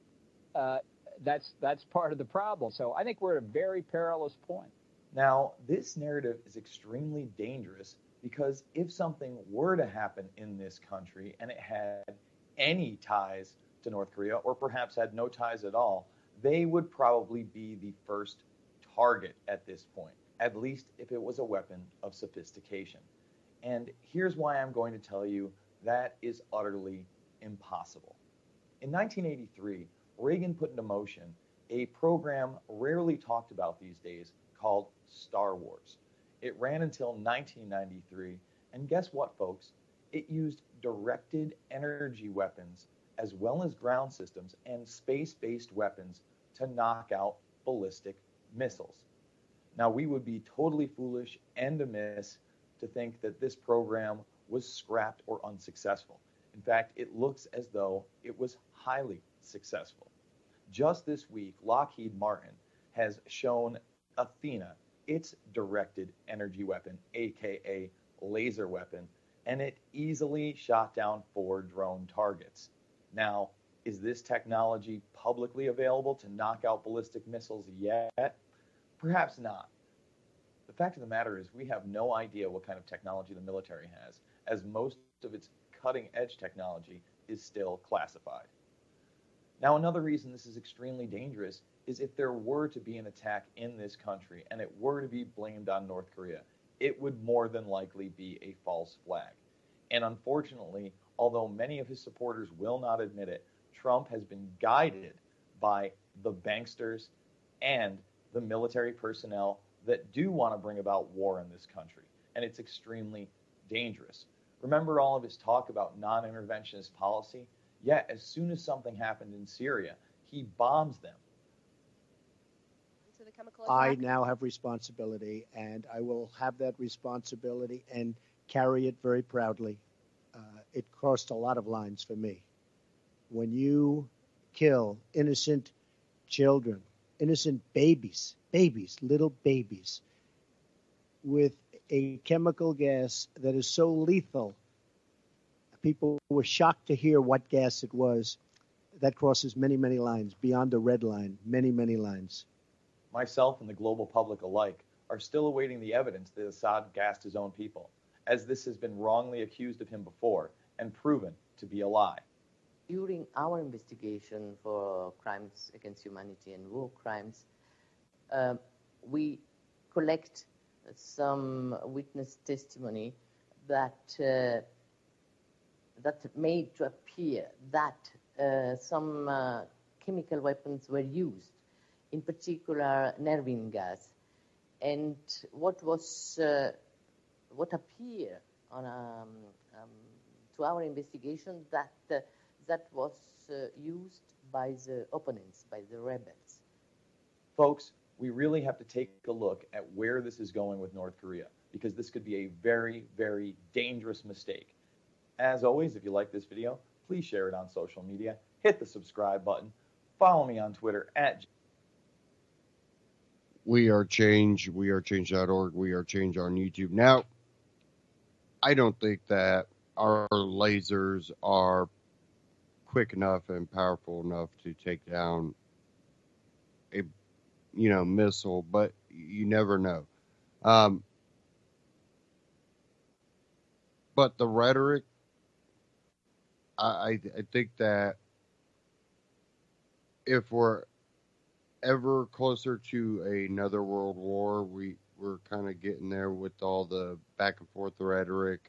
That's part of the problem. So I think we're at a very perilous point. Now, this narrative is extremely dangerous because if something were to happen in this country and it had any ties to North Korea, or perhaps had no ties at all, they would probably be the first target at this point, at least if it was a weapon of sophistication. And here's why I'm going to tell you that is utterly impossible. In 1983, Reagan put into motion a program rarely talked about these days called Star Wars. It ran until 1993, and guess what, folks? It used directed energy weapons as well as ground systems and space-based weapons to knock out ballistic missiles. Now, we would be totally foolish and amiss to think that this program was scrapped or unsuccessful. In fact, it looks as though it was highly successful. Just this week, Lockheed Martin has shown Athena its directed energy weapon, aka laser weapon, and it easily shot down 4 drone targets. Now, is this technology publicly available to knock out ballistic missiles yet? Perhaps not. The fact of the matter is we have no idea what kind of technology the military has, as most of its cutting-edge technology is still classified. Now, another reason this is extremely dangerous is if there were to be an attack in this country and it were to be blamed on North Korea, it would more than likely be a false flag. And unfortunately, although many of his supporters will not admit it, Trump has been guided by the banksters and the military personnel that do want to bring about war in this country. And it's extremely dangerous. Remember all of his talk about non-interventionist policy? Yet, as soon as something happened in Syria, he bombs them. I now have responsibility, and I will have that responsibility and carry it very proudly. It crossed a lot of lines for me. When you kill innocent children, innocent babies, little babies, with a chemical gas that is so lethal, people were shocked to hear what gas it was. That crosses many, many lines, beyond the red line, many, many lines. Myself and the global public alike are still awaiting the evidence that Assad gassed his own people, as this has been wrongly accused of him before and proven to be a lie. During our investigation for crimes against humanity and war crimes, we collect some witness testimony that made to appear that some chemical weapons were used, in particular nervine gas. And what appeared on to our investigation that was used by the opponents, by the rebels. Folks, we really have to take a look at where this is going with North Korea, because this could be a very, very dangerous mistake. As always, if you like this video, please share it on social media, hit the subscribe button, follow me on Twitter at We Are Change, wearechange.org, We Are Change on YouTube. Now, I don't think that our lasers are quick enough and powerful enough to take down a, missile, but you never know. But the rhetoric, I think that if we're ever closer to another world war, we're kind of getting there with all the back and forth rhetoric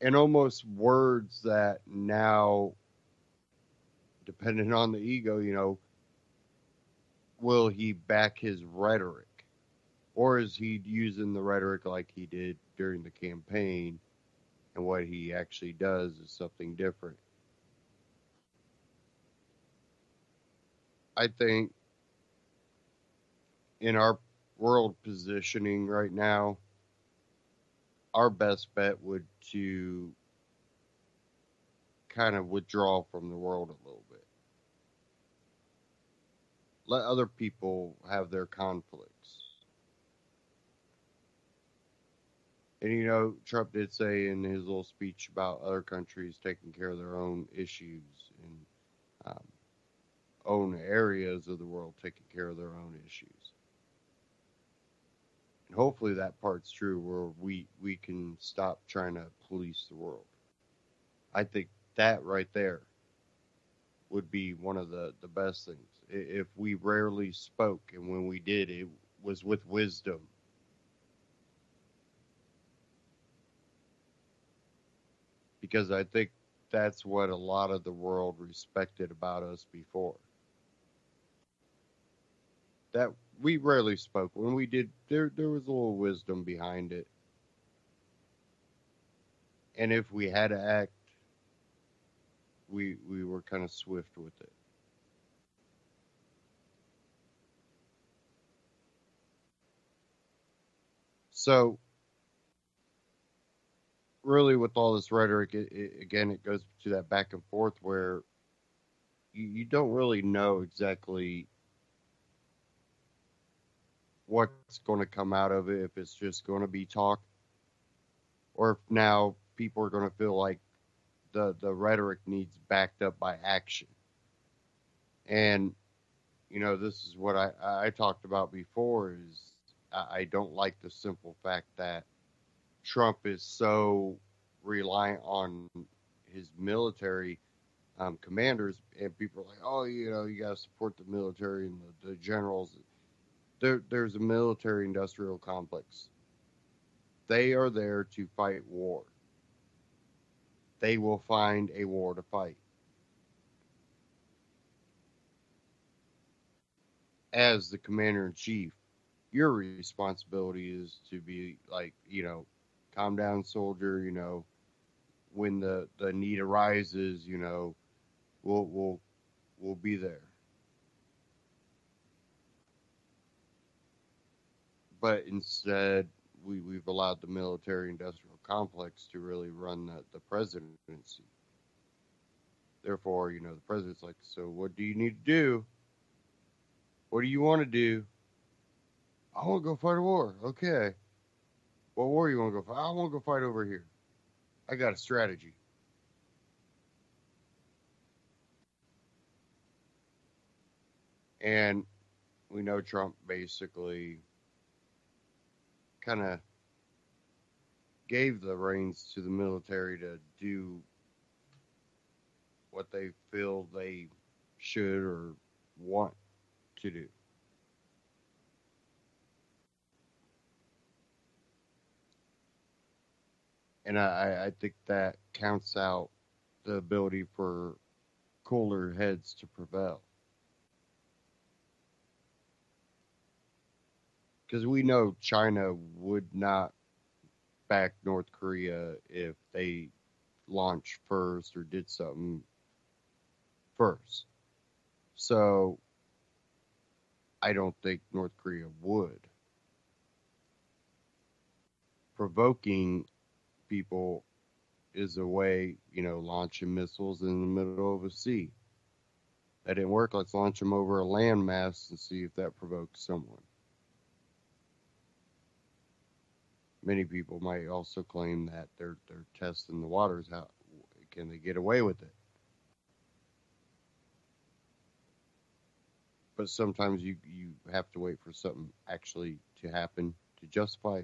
and almost words that now, depending on the ego, will he back his rhetoric? Or is he using the rhetoric like he did during the campaign, and what he actually does is something different? I think in our world positioning right now, our best bet would to kind of withdraw from the world a little bit. Let other people have their conflicts. And, you know, Trump did say in his little speech about other countries taking care of their own issues and own areas of the world taking care of their own issues. And hopefully that part's true, where we can stop trying to police the world. I think that right there would be one of the best things. If we rarely spoke, and when we did, it was with wisdom. Because I think that's what a lot of the world respected about us before. That we rarely spoke. When we did, there was a little wisdom behind it. And if we had to act, we were kind of swift with it. So, really, with all this rhetoric, again, it goes to that back and forth where you don't really know exactly what's going to come out of it, if it's just going to be talk, or if now people are going to feel like the rhetoric needs backed up by action. And, you know, this is what I talked about before, is I don't like the simple fact that Trump is so reliant on his military commanders, and people are like, oh, you know, you got to support the military and the generals. There's a military-industrial complex. They are there to fight war. They will find a war to fight. As the commander-in-chief, your responsibility is to be like, you know, calm down, soldier, you know, when the need arises, you know, we'll be there. But instead, we've allowed the military-industrial complex to really run the presidency. Therefore, you know, the president's like, so what do you need to do? What do you want to do? I want to go fight a war. Okay. What war you want to go fight? I want to go fight over here. I got a strategy. And we know Trump basically kind of gave the reins to the military to do what they feel they should or want to do. And I think that counts out the ability for cooler heads to prevail. Because we know China would not back North Korea if they launched first or did something first. So I don't think North Korea would. Provoking people is a way, you know, launching missiles in the middle of a sea. That didn't work. Let's launch them over a landmass and see if that provokes someone. Many people might also claim that they're testing the waters. How can they get away with it? But sometimes you have to wait for something actually to happen to justify.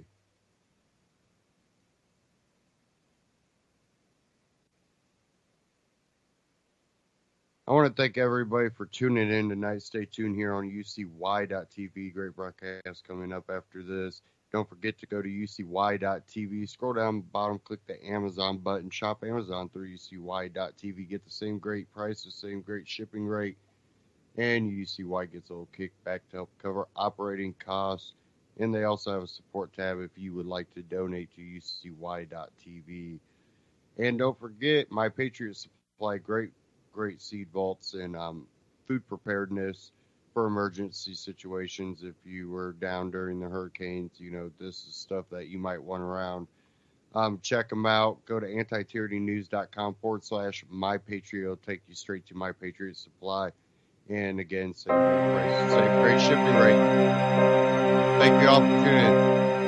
I want to thank everybody for tuning in tonight. Stay tuned here on UCY.tv. Great broadcast coming up after this. Don't forget to go to UCY.tv. Scroll down the bottom, click the Amazon button. Shop Amazon through UCY.tv. Get the same great price, the same great shipping rate. And UCY gets a little kickback to help cover operating costs. And they also have a support tab if you would like to donate to UCY.tv. And don't forget, My Patriot Supply, great seed vaults and food preparedness for emergency situations. If you were down during the hurricanes, you know, this is stuff that you might want around. Check them out. Go to antityrannynews.com/mypatriot. It'll take you straight to My Patriot Supply. And again, same great price, same great shipping rate. Thank you all for tuning in.